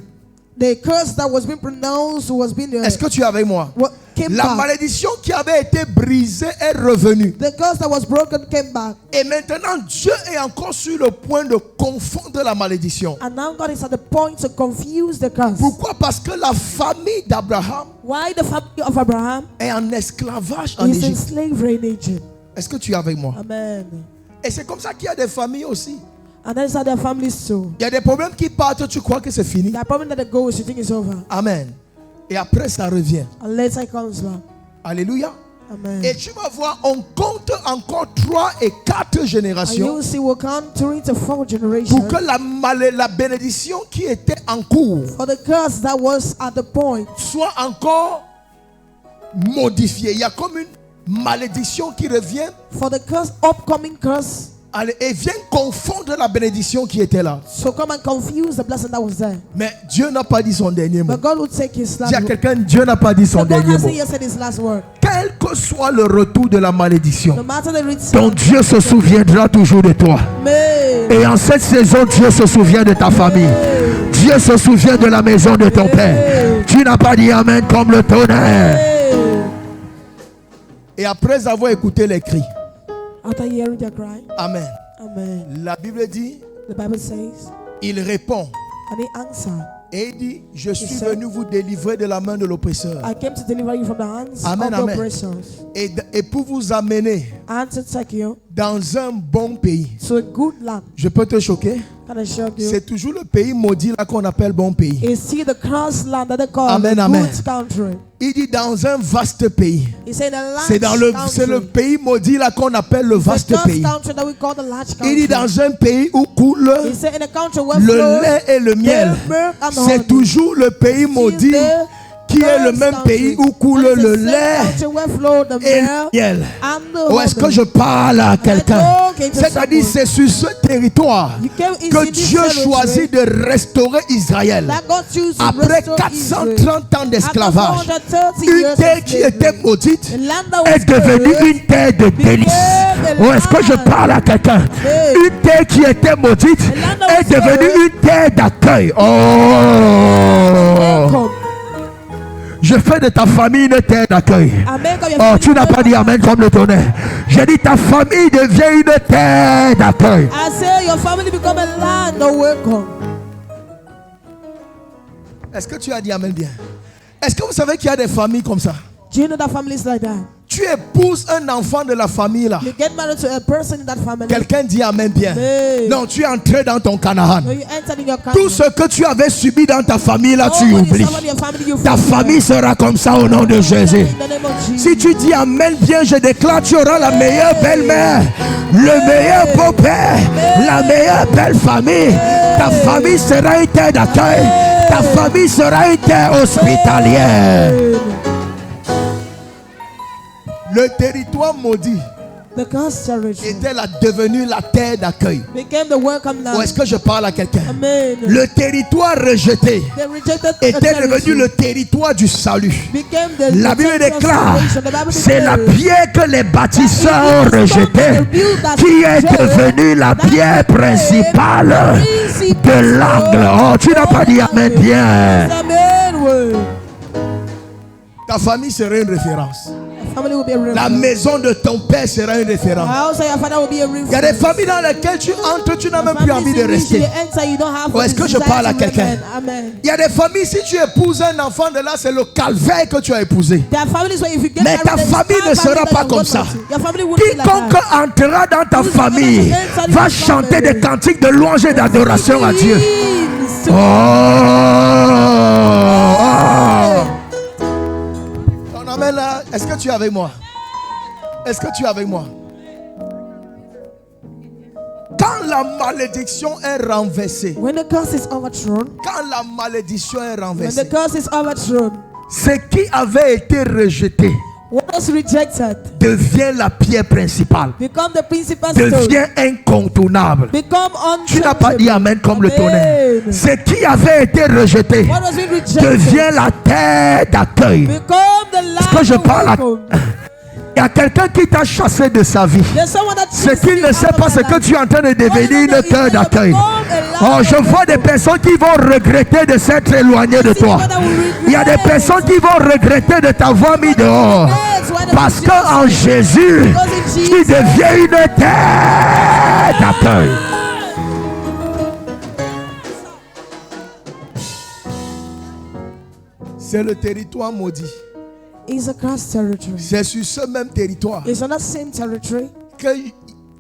the curse that was being pronounced was being Est-ce que tu es avec moi? came La back. malédiction qui avait été brisée est revenue. The curse that was broken came back. Et maintenant, Dieu est encore sur le point de confondre la malédiction. And now God is at the point to confuse the curse. Pourquoi? Parce que la famille d'Abraham Why the family of Abraham est en esclavage en is in Égypte. slavery in Egypt. Est-ce que tu es avec moi? Amen. Et c'est comme ça qu'il y a des familles aussi. And that is how their families too. Il y a des problèmes qui partent, tu crois que c'est fini. The problem that they go is you think it's over. Amen. Et après, ça revient. And later it comes back. Alléluia. Amen. Et tu vas voir, on compte encore 3 et 4 And you générations will see we'll come 3 to 4 generations pour que la bénédiction qui était en cours for the curse that was at the point soit encore modifiée. Il y a comme une malédiction qui revient for the curse, upcoming curse, et vient confondre la bénédiction qui était là. so come and confuse the blessing that was there. Mais Dieu n'a pas dit son dernier mot. But God will take his last Dis à word. quelqu'un, Dieu n'a pas dit son So God dernier mot. hasn't yet said his last word. Quel que soit le retour de la No malédiction, matter the return. Ton Dieu se souviendra toujours de toi. Amen. Et en cette saison, Dieu se souvient de ta famille. Dieu se souvient de la maison de ton père. Tu n'as pas dit Amen comme le tonnerre. Et après avoir écouté les cris. After hearing their cry. Amen. Amen. La Bible dit, The Bible says, il répond. and he answered, Et il dit, je suis said, venu vous délivrer de la main de l'oppresseur. I came to deliver you from the hands Amen, of the amen. oppressors. Et pour vous amener And to take you dans un bon pays. to a good land. Je peux te choquer? Can I shock you? C'est toujours le pays maudit là qu'on appelle bon pays. Is see the cursed land that they call Amen, a amen. good country. Il dit dans un vaste pays. He said a large C'est country. le pays maudit là qu'on appelle le The vaste cursed pays. country that we call the large Il country. dit dans un pays où coule He said in a country where le flows lait et le miel. milk and C'est honey. toujours le pays maudit qui est le même pays où coule le lait et le miel. Ou est-ce que je parle à quelqu'un? C'est-à-dire c'est sur ce territoire que Dieu choisit de restaurer Israël. Après 430 ans d'esclavage, une terre qui était maudite est devenue une terre de délices. Ou est-ce que je parle à quelqu'un? Une terre qui était maudite est devenue une terre d'accueil. Oh! Je fais de ta famille une terre d'accueil. Oh, tu n'as pas dit amen comme le tonnerre. J'ai dit ta famille devient une terre d'accueil. I say your family become a land of welcome. Est-ce que tu as dit amen bien? Est-ce que vous savez qu'il y a des familles comme ça? Do you know that families like that? Tu épouses un enfant de la famille là. You get married to a person in that family. Quelqu'un dit amen bien. Hey. Non, tu es entré dans ton Canaan. So you entered in your country. Tout ce que tu avais subi dans ta famille là, tu Nobody oublies. suffered in your family, you Ta forget. famille sera comme ça au nom de Jésus. In the name of Jesus. Si tu dis amen bien, je déclare tu auras la meilleure belle-mère, le meilleur beau-père, la meilleure belle famille. Ta famille sera une terre d'accueil. Ta famille sera une terre hospitalière. Le territoire maudit The cursed territory était devenu la terre d'accueil. became the welcome land. Ou est-ce que je parle à quelqu'un? Amen. Le territoire rejeté They rejected était devenu le territoire du salut. became the La Bible déclare, salvation. The Bible c'est la declares pierre que les bâtisseurs ont rejetée qui est devenue la pierre principale de l'angle. Oh, tu n'as pas dit amen bien. Amen word. Ta famille sera une référence. Family will be a reference. La maison de ton père sera une référence. Also, your father will be a Il y a des reference. familles dans lesquelles tu entres, tu n'as même plus envie de rester. Ou est-ce que je parle à quelqu'un? Amen. Il y a des familles, si tu épouses un enfant de là, c'est le calvaire que tu as épousé. There are families where if you get Mais married, ta there is famille no ne sera family pas that comme will ça. go to. Your family won't be like Quiconque that. entrera dans ta famille va chanter des cantiques de louange et d'adoration à Dieu. Means Oh, to- oh. Ton amen là, est-ce que tu es avec moi? Est-ce que tu es avec moi? Quand la malédiction est renversée, When the curse is overthrown, quand la malédiction est when the renversée, curse is overthrown, ce qui avait été rejeté what was rejected devient la pierre principale, become the principal stone, devient incontournable. become Tu n'as pas dit amen comme le tonnerre. Amen. Ce qui avait été rejeté What was being rejected devient la terre d'accueil. become the land que je of parle à- welcome. Il y a quelqu'un qui t'a chassé de sa vie. There's someone that C'est chased qu'il you ne sait out of pas ce their que life. tu es en train de devenir une terre d'accueil. Oh, je vois des personnes qui vont regretter de s'être éloignées de toi. Il y a des personnes qui vont regretter de t'avoir mis dehors. Parce qu'en Jésus, tu deviens une terre d'accueil. C'est le territoire maudit. It's a cursed territory. C'est sur ce même territoire It's on that same territory que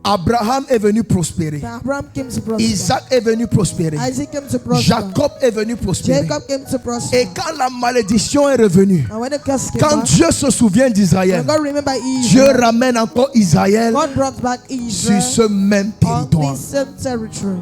Abraham est venu prospérer. that Abraham came to prosper. Isaac est venu prospérer. Isaac came to prosper. Jacob est venu prospérer. Jacob came to prosper. Et quand la malédiction est revenue, And when the curse came quand back, Dieu se souvient d'Israël, when God remember Dieu Israel, ramène encore Israël God brought back sur Israel ce même on territoire. this same territory.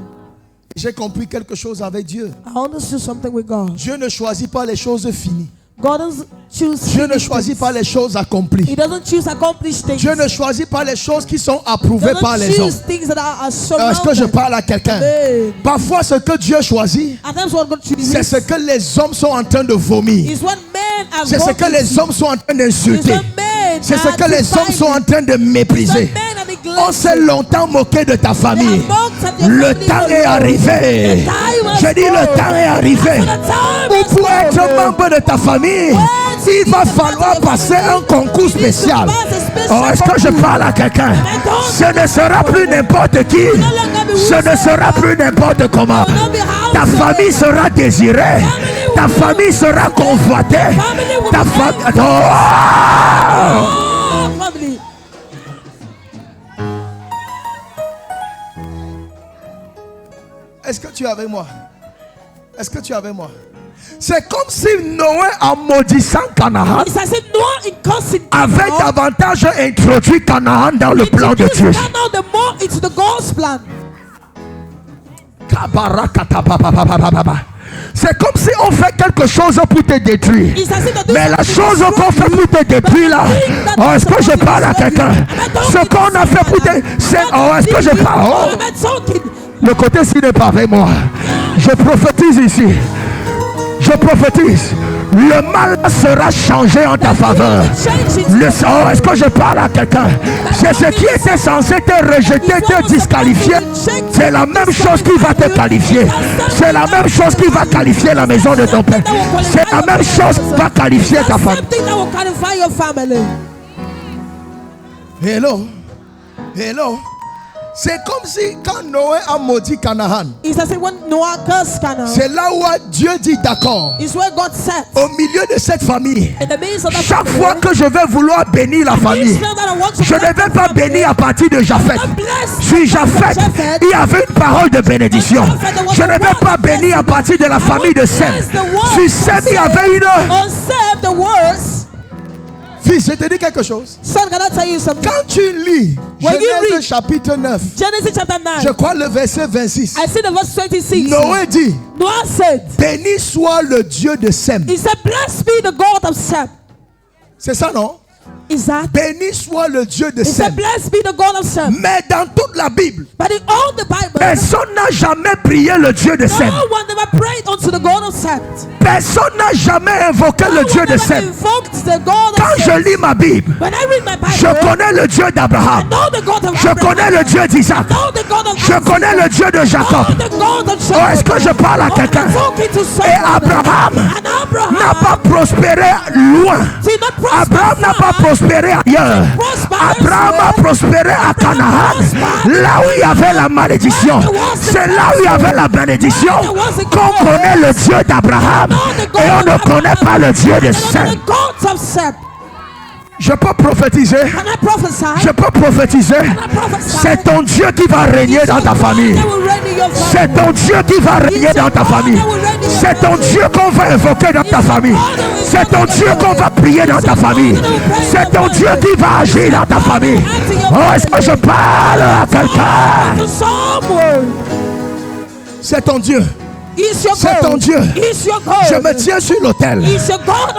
J'ai compris quelque chose avec Dieu. I understood something with God. Dieu ne choisit pas les choses finies. God doesn't choose Dieu ne finished choisit things. pas les choses accomplies. He doesn't choose accomplished things. Dieu ne choisit pas les choses qui sont He approuvées par doesn't les hommes. choose things that are Est-ce que je surrounded. parle à quelqu'un? Amen. Parfois, ce que Dieu choisit, At times what God chooses c'est ce que les hommes sont en train de vomir. is what men are C'est ce que les voting. hommes sont en train Is d'insulter. what men C'est ce are que les hommes sont en defining. train de Is what mépriser. men are neglecting. On s'est longtemps moqué de ta They famille. are mocked at your Le family temps for est long. arrivé. The time has Je dis le come. temps est arrivé. The time Ou has pour être come. membre de ta famille, Where il va falloir passer un concours spécial. Oh, est-ce que je parle à quelqu'un? Ce ne sera plus n'importe qui. Ce ne sera plus n'importe comment. Ta famille sera désirée. Ta famille sera convoitée. Ta famille... Oh! Est-ce que tu es avec moi? Est-ce que tu es avec moi? C'est comme si Noé, en maudissant Canaan, avait davantage introduit Canaan dans le plan de Dieu. C'est comme si on fait quelque chose pour te détruire. Mais la chose qu'on fait pour te détruire là, oh, est-ce que je parle à quelqu'un? Ce qu'on a fait pour te... Oh, est-ce que je parle? Oh. Le côté ci n'est pas avec moi. Je prophétise ici. Je prophétise. Le mal sera changé en ta faveur. Oh, est-ce que je parle à quelqu'un? C'est ce qui était censé te rejeter, te disqualifier. C'est la même chose qui va te qualifier. C'est la même chose qui va qualifier la maison de ton père. C'est la même chose qui va qualifier ta famille. Hello. Hello. C'est comme si quand Noé a maudit Canaan, c'est là où Dieu dit d'accord. Au milieu de cette famille, chaque fois que je vais vouloir bénir la famille, je ne vais pas bénir à partir de Japheth. Sur Japheth, il y avait une parole de bénédiction. Je ne vais pas bénir à partir de la famille de Sem. Sur Sem, il y avait une... Fils, je te dis quelque chose. Quand tu lis Genèse chapitre 9, je crois le verset 26, Noé dit, béni soit le Dieu de Sem. C'est ça, non? Béni soit le Dieu de Sem. Mais dans toute la Bible, personne n'a jamais prié le Dieu de Sem. Personne n'a jamais invoqué le Dieu de Sem. Quand je lis ma Bible, je connais le Dieu d'Abraham. Je connais le Dieu d'Isaac. Je connais le Dieu de Jacob. Oh, est-ce que je parle à quelqu'un? Et Abraham n'a pas prospéré loin. Abraham n'a pas prospéré ailleurs. Abraham a prospéré à Canaan, là où il y avait la malédiction. C'est là où il y avait la bénédiction qu'on connaît le Dieu d'Abraham et on ne connaît pas le Dieu de Sem. Je peux prophétiser. Je peux prophétiser. C'est ton Dieu qui va régner dans ta famille. C'est ton Dieu qui va régner dans ta famille. C'est ton Dieu qu'on va invoquer dans ta famille. C'est ton Dieu qu'on va prier dans ta famille. C'est ton Dieu qui va agir dans ta famille. Oh, est-ce que je parle à quelqu'un? C'est ton Dieu. C'est ton Dieu. Je me tiens sur l'autel.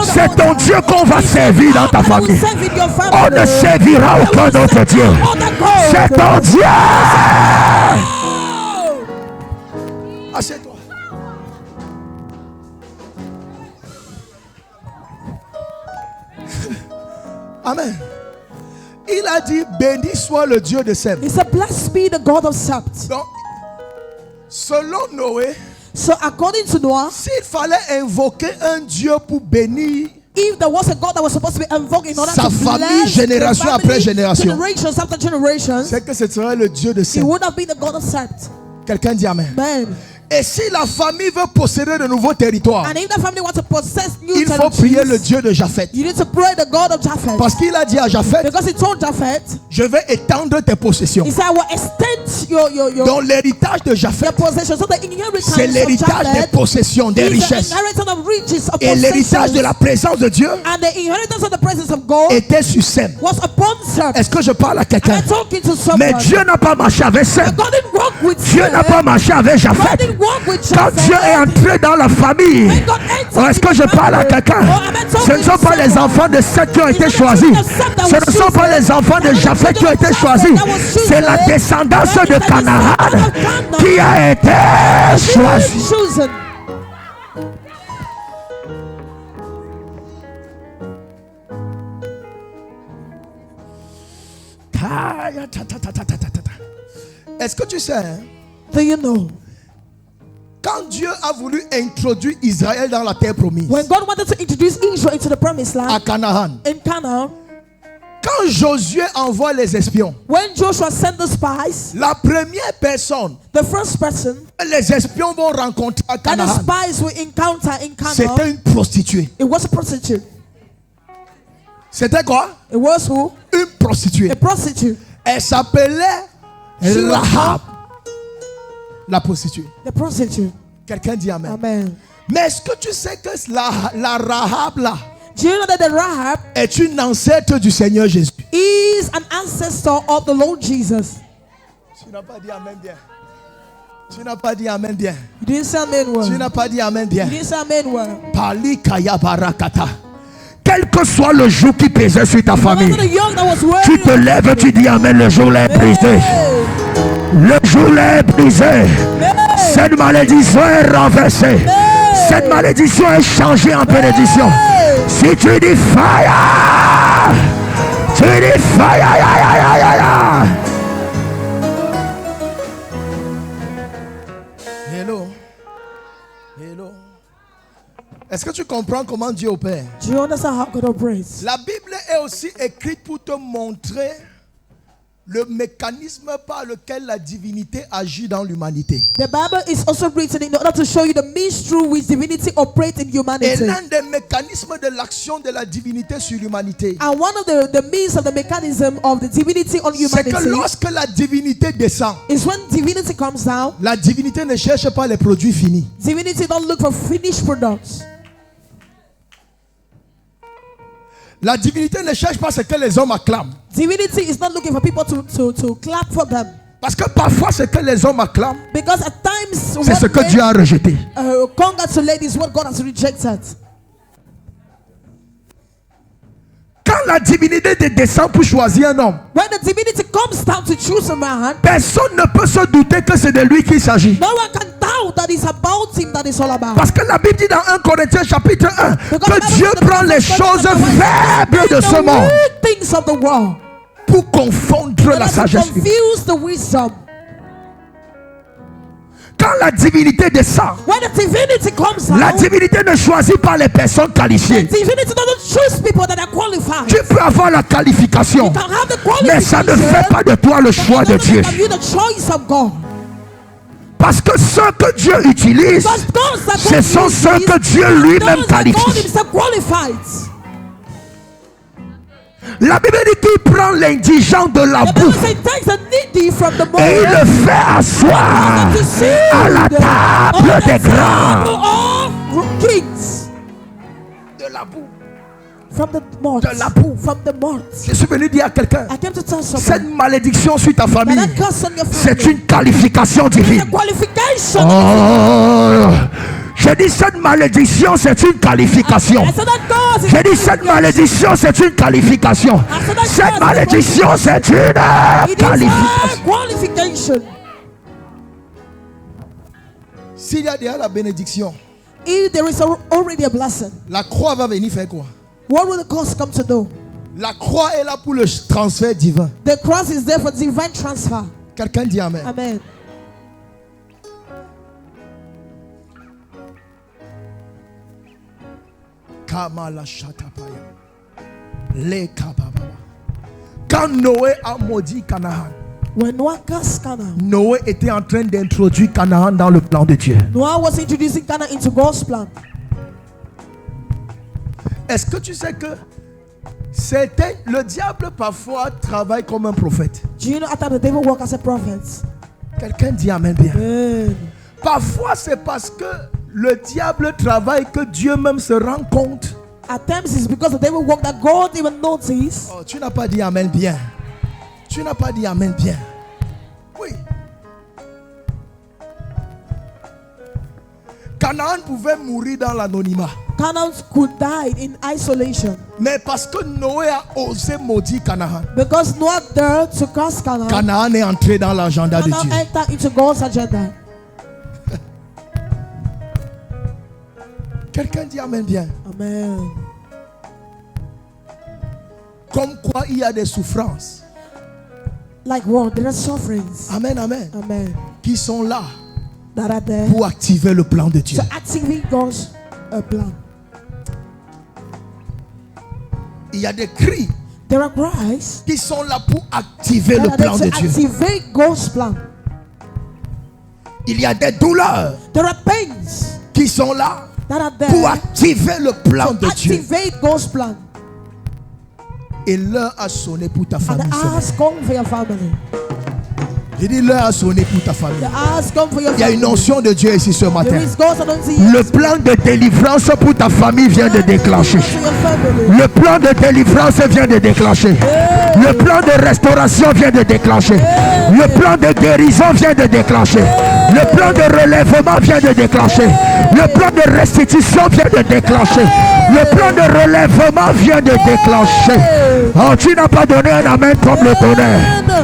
C'est ton Dieu qu'on va servir dans ta famille. On ne servira aucun autre Dieu. C'est ton Dieu. Assieds-toi. Amen. Il a dit béni soit le Dieu de Sem. He said, blessed be the God of Sept. Donc, selon Noé, so according to Noah, s'il fallait invoquer un Dieu pour bénir if there was a God that was supposed to be invoked in order sa to famille, bless génération the après family, génération, generations after generations, c'est que ce serait le Dieu de it Sem. would have been the God of Sept. Quelqu'un dit amen. Amen. Et si la famille veut posséder de nouveaux territoires, And if the family wants to possess new il faut prier le Dieu de Japheth. you need to pray the God of Japheth. Parce qu'il a dit à Japheth, Because he told Japheth, je vais étendre tes possessions. he said, I will extend your Donc l'héritage de Japheth, possession. So the inheritance c'est l'héritage of des Japheth possessions, des is the richesses. inheritance of riches, of Et l'héritage de la présence de Dieu and the inheritance of the presence of God était sur Sem. was upon Sem. Est-ce que je parle à And quelqu'un? I'm talking to someone. Mais Dieu n'a pas marché avec Sem. God didn't walk with Dieu Sem. n'a pas marché avec God Japheth. didn't walk with Quand Japheth. Dieu est entré dans la famille, When God entered est-ce que je parle à quelqu'un? Ce ne sont pas les enfants de Seth qui ont été choisis. Ce ne sont pas les enfants de Japheth qui ont été choisis. C'est la descendance de Canaan qui a été choisie. chosen. Est-ce que tu sais, hein, Do you know? quand Dieu a voulu introduire Israël dans la terre promise, when God wanted to introduce Israel into the promised land, à Canaan, in Canaan, quand Josué envoie les espions, when Joshua sent the spies, la première personne the first person que les espions vont rencontrer à that the Canaan, spies will encounter in Canaan, c'était une prostituée. it was a prostitute. C'était quoi? It was who? Une prostituée. A prostitute. Elle s'appelait Rahab, la prostituée. The prostitute. Quelqu'un dit amen. Amen. Mais est-ce que tu sais que la Rahab là Do you know that the Rahab est une ancêtre du Seigneur Jésus? is an ancestor of the Lord Jesus? Tu n'as pas dit amen bien. Tu n'as pas dit amen bien. You didn't say amen Tu well. n'as pas dit amen bien. You didn't say amen well. Pali kaya barakata. Quel que soit le joug qui pesait sur ta famille, The young that was tu te lèves, tu dis amen, le jour est brisé. Le jour est brisé. Cette malédiction est renversée. Cette malédiction est changée en bénédiction. Si tu dis fire, tu dis fire. Hello. Hello. Est-ce que tu comprends comment Dieu opère? Do you understand how God operates? La Bible est aussi écrite pour te montrer le mécanisme par lequel la divinité agit dans l'humanité. The Bible is also written in order to show you the means through which divinity operates in Et humanity. l'un des mécanismes de l'action de la divinité sur l'humanité, And one of the means of the mechanism of the divinity on c'est que humanity lorsque la divinité descend, is when divinity comes down. la divinité ne cherche pas les produits finis. Divinity don't look for finished products. La divinité ne cherche pas ce que les hommes acclament. Divinity is not looking for people to clap for them. Parce que parfois ce que les hommes acclament, Because at times c'est ce que Dieu a rejeté. congratulate is what God has rejected. Quand la divinité descend pour choisir un homme, When the divinity comes down to choose a man, personne ne peut se douter que c'est de lui qu'il s'agit. no one can doubt that it's about him that is all about. Parce que la Bible dit dans 1 Corinthiens chapitre 1 Because que Dieu prend les choses faibles de ce monde things of the world pour confondre la sagesse humaine. confuse the wisdom. Quand la divinité descend, When the divinity comes la out, divinité ne choisit pas les personnes the qualifiées. divinity doesn't choose people that are qualified. Tu peux avoir la qualification, You can have the mais ça ne fait pas de toi le choix de Dieu. Give you the choice of God. Parce que ceux que Dieu utilise, Because those that ce God sont uses, ceux que Dieu lui-même those that God qualifie. himself qualified. La Bible dit qu'il prend l'indigent de la The boue Bible says, takes the needy from the et il morning le fait asseoir to sit à la on table the des table grands. of kings. De la boue. From the mort. De la boue. From the mort. Je suis venu dire à quelqu'un, I came to tell cette someone malédiction sur ta famille, that curse on your c'est family une qualification is a divine. qualification. Oh, je dis cette malédiction, c'est une qualification. I said that God is Je dis cette malédiction, c'est une qualification. Cette malédiction, c'est une it is qualification. a qualification. S'il y a déjà la bénédiction, If there is already a blessing, la croix va venir faire quoi? what will the cross come to do? La croix est là pour le transfert divin. The cross is there for divine transfer. Quelqu'un dit amen. Amen. Quand Noé a maudit Canaan, When Noah cast Canaan, Noé était en train d'introduire Canaan dans le plan de Dieu. Noah was introducing Canaan into God's plan. Est-ce que tu sais que le diable parfois travaille comme un prophète? Do you know at times the devil work as a prophet? Quelqu'un dit amen bien. Amen. Parfois c'est parce que le diable travaille que Dieu même se rend compte. At times it's because the devil work that God even notice. Oh, tu n'as pas dit amen bien. Tu n'as pas dit amen bien. Oui. Canaan pouvait mourir dans l'anonymat. Canaan could die in isolation. Mais parce que Noé a osé maudire Canaan, Because Noah dared to cast Canaan. Canaan est entré dans l'agenda de Canaan Dieu. entered into God's agenda. Quelqu'un dit amen bien. Amen. Comme quoi il y a des souffrances. Like what? There are sufferings. Amen, amen. Amen. Qui sont là. that are there pour activer le plan de Dieu. to activate God's plan. Il y a des cris There are cries qui sont là pour activer that le are there plan to de Dieu. activate God's plan. Il y a des douleurs There are pains qui sont là that are there pour activer le plan to de Dieu. activate God's plan. Et l'heure a sonné pour ta And famille. the ce matin. hours come for your family. J'ai dit l'heure a sonné pour ta famille. The hours come for your Il y a une family. onction de Dieu ici ce matin. There is God's anointing Le plan de délivrance pour ta famille vient de déclencher. for your family. Le plan de délivrance vient de déclencher. Le plan de restauration vient de déclencher. Le plan de guérison vient de déclencher. Le plan de relèvement vient de déclencher. Le plan de restitution vient de déclencher. Le plan de relèvement vient de déclencher. Oh, tu n'as pas donné un amen comme le tonnerre.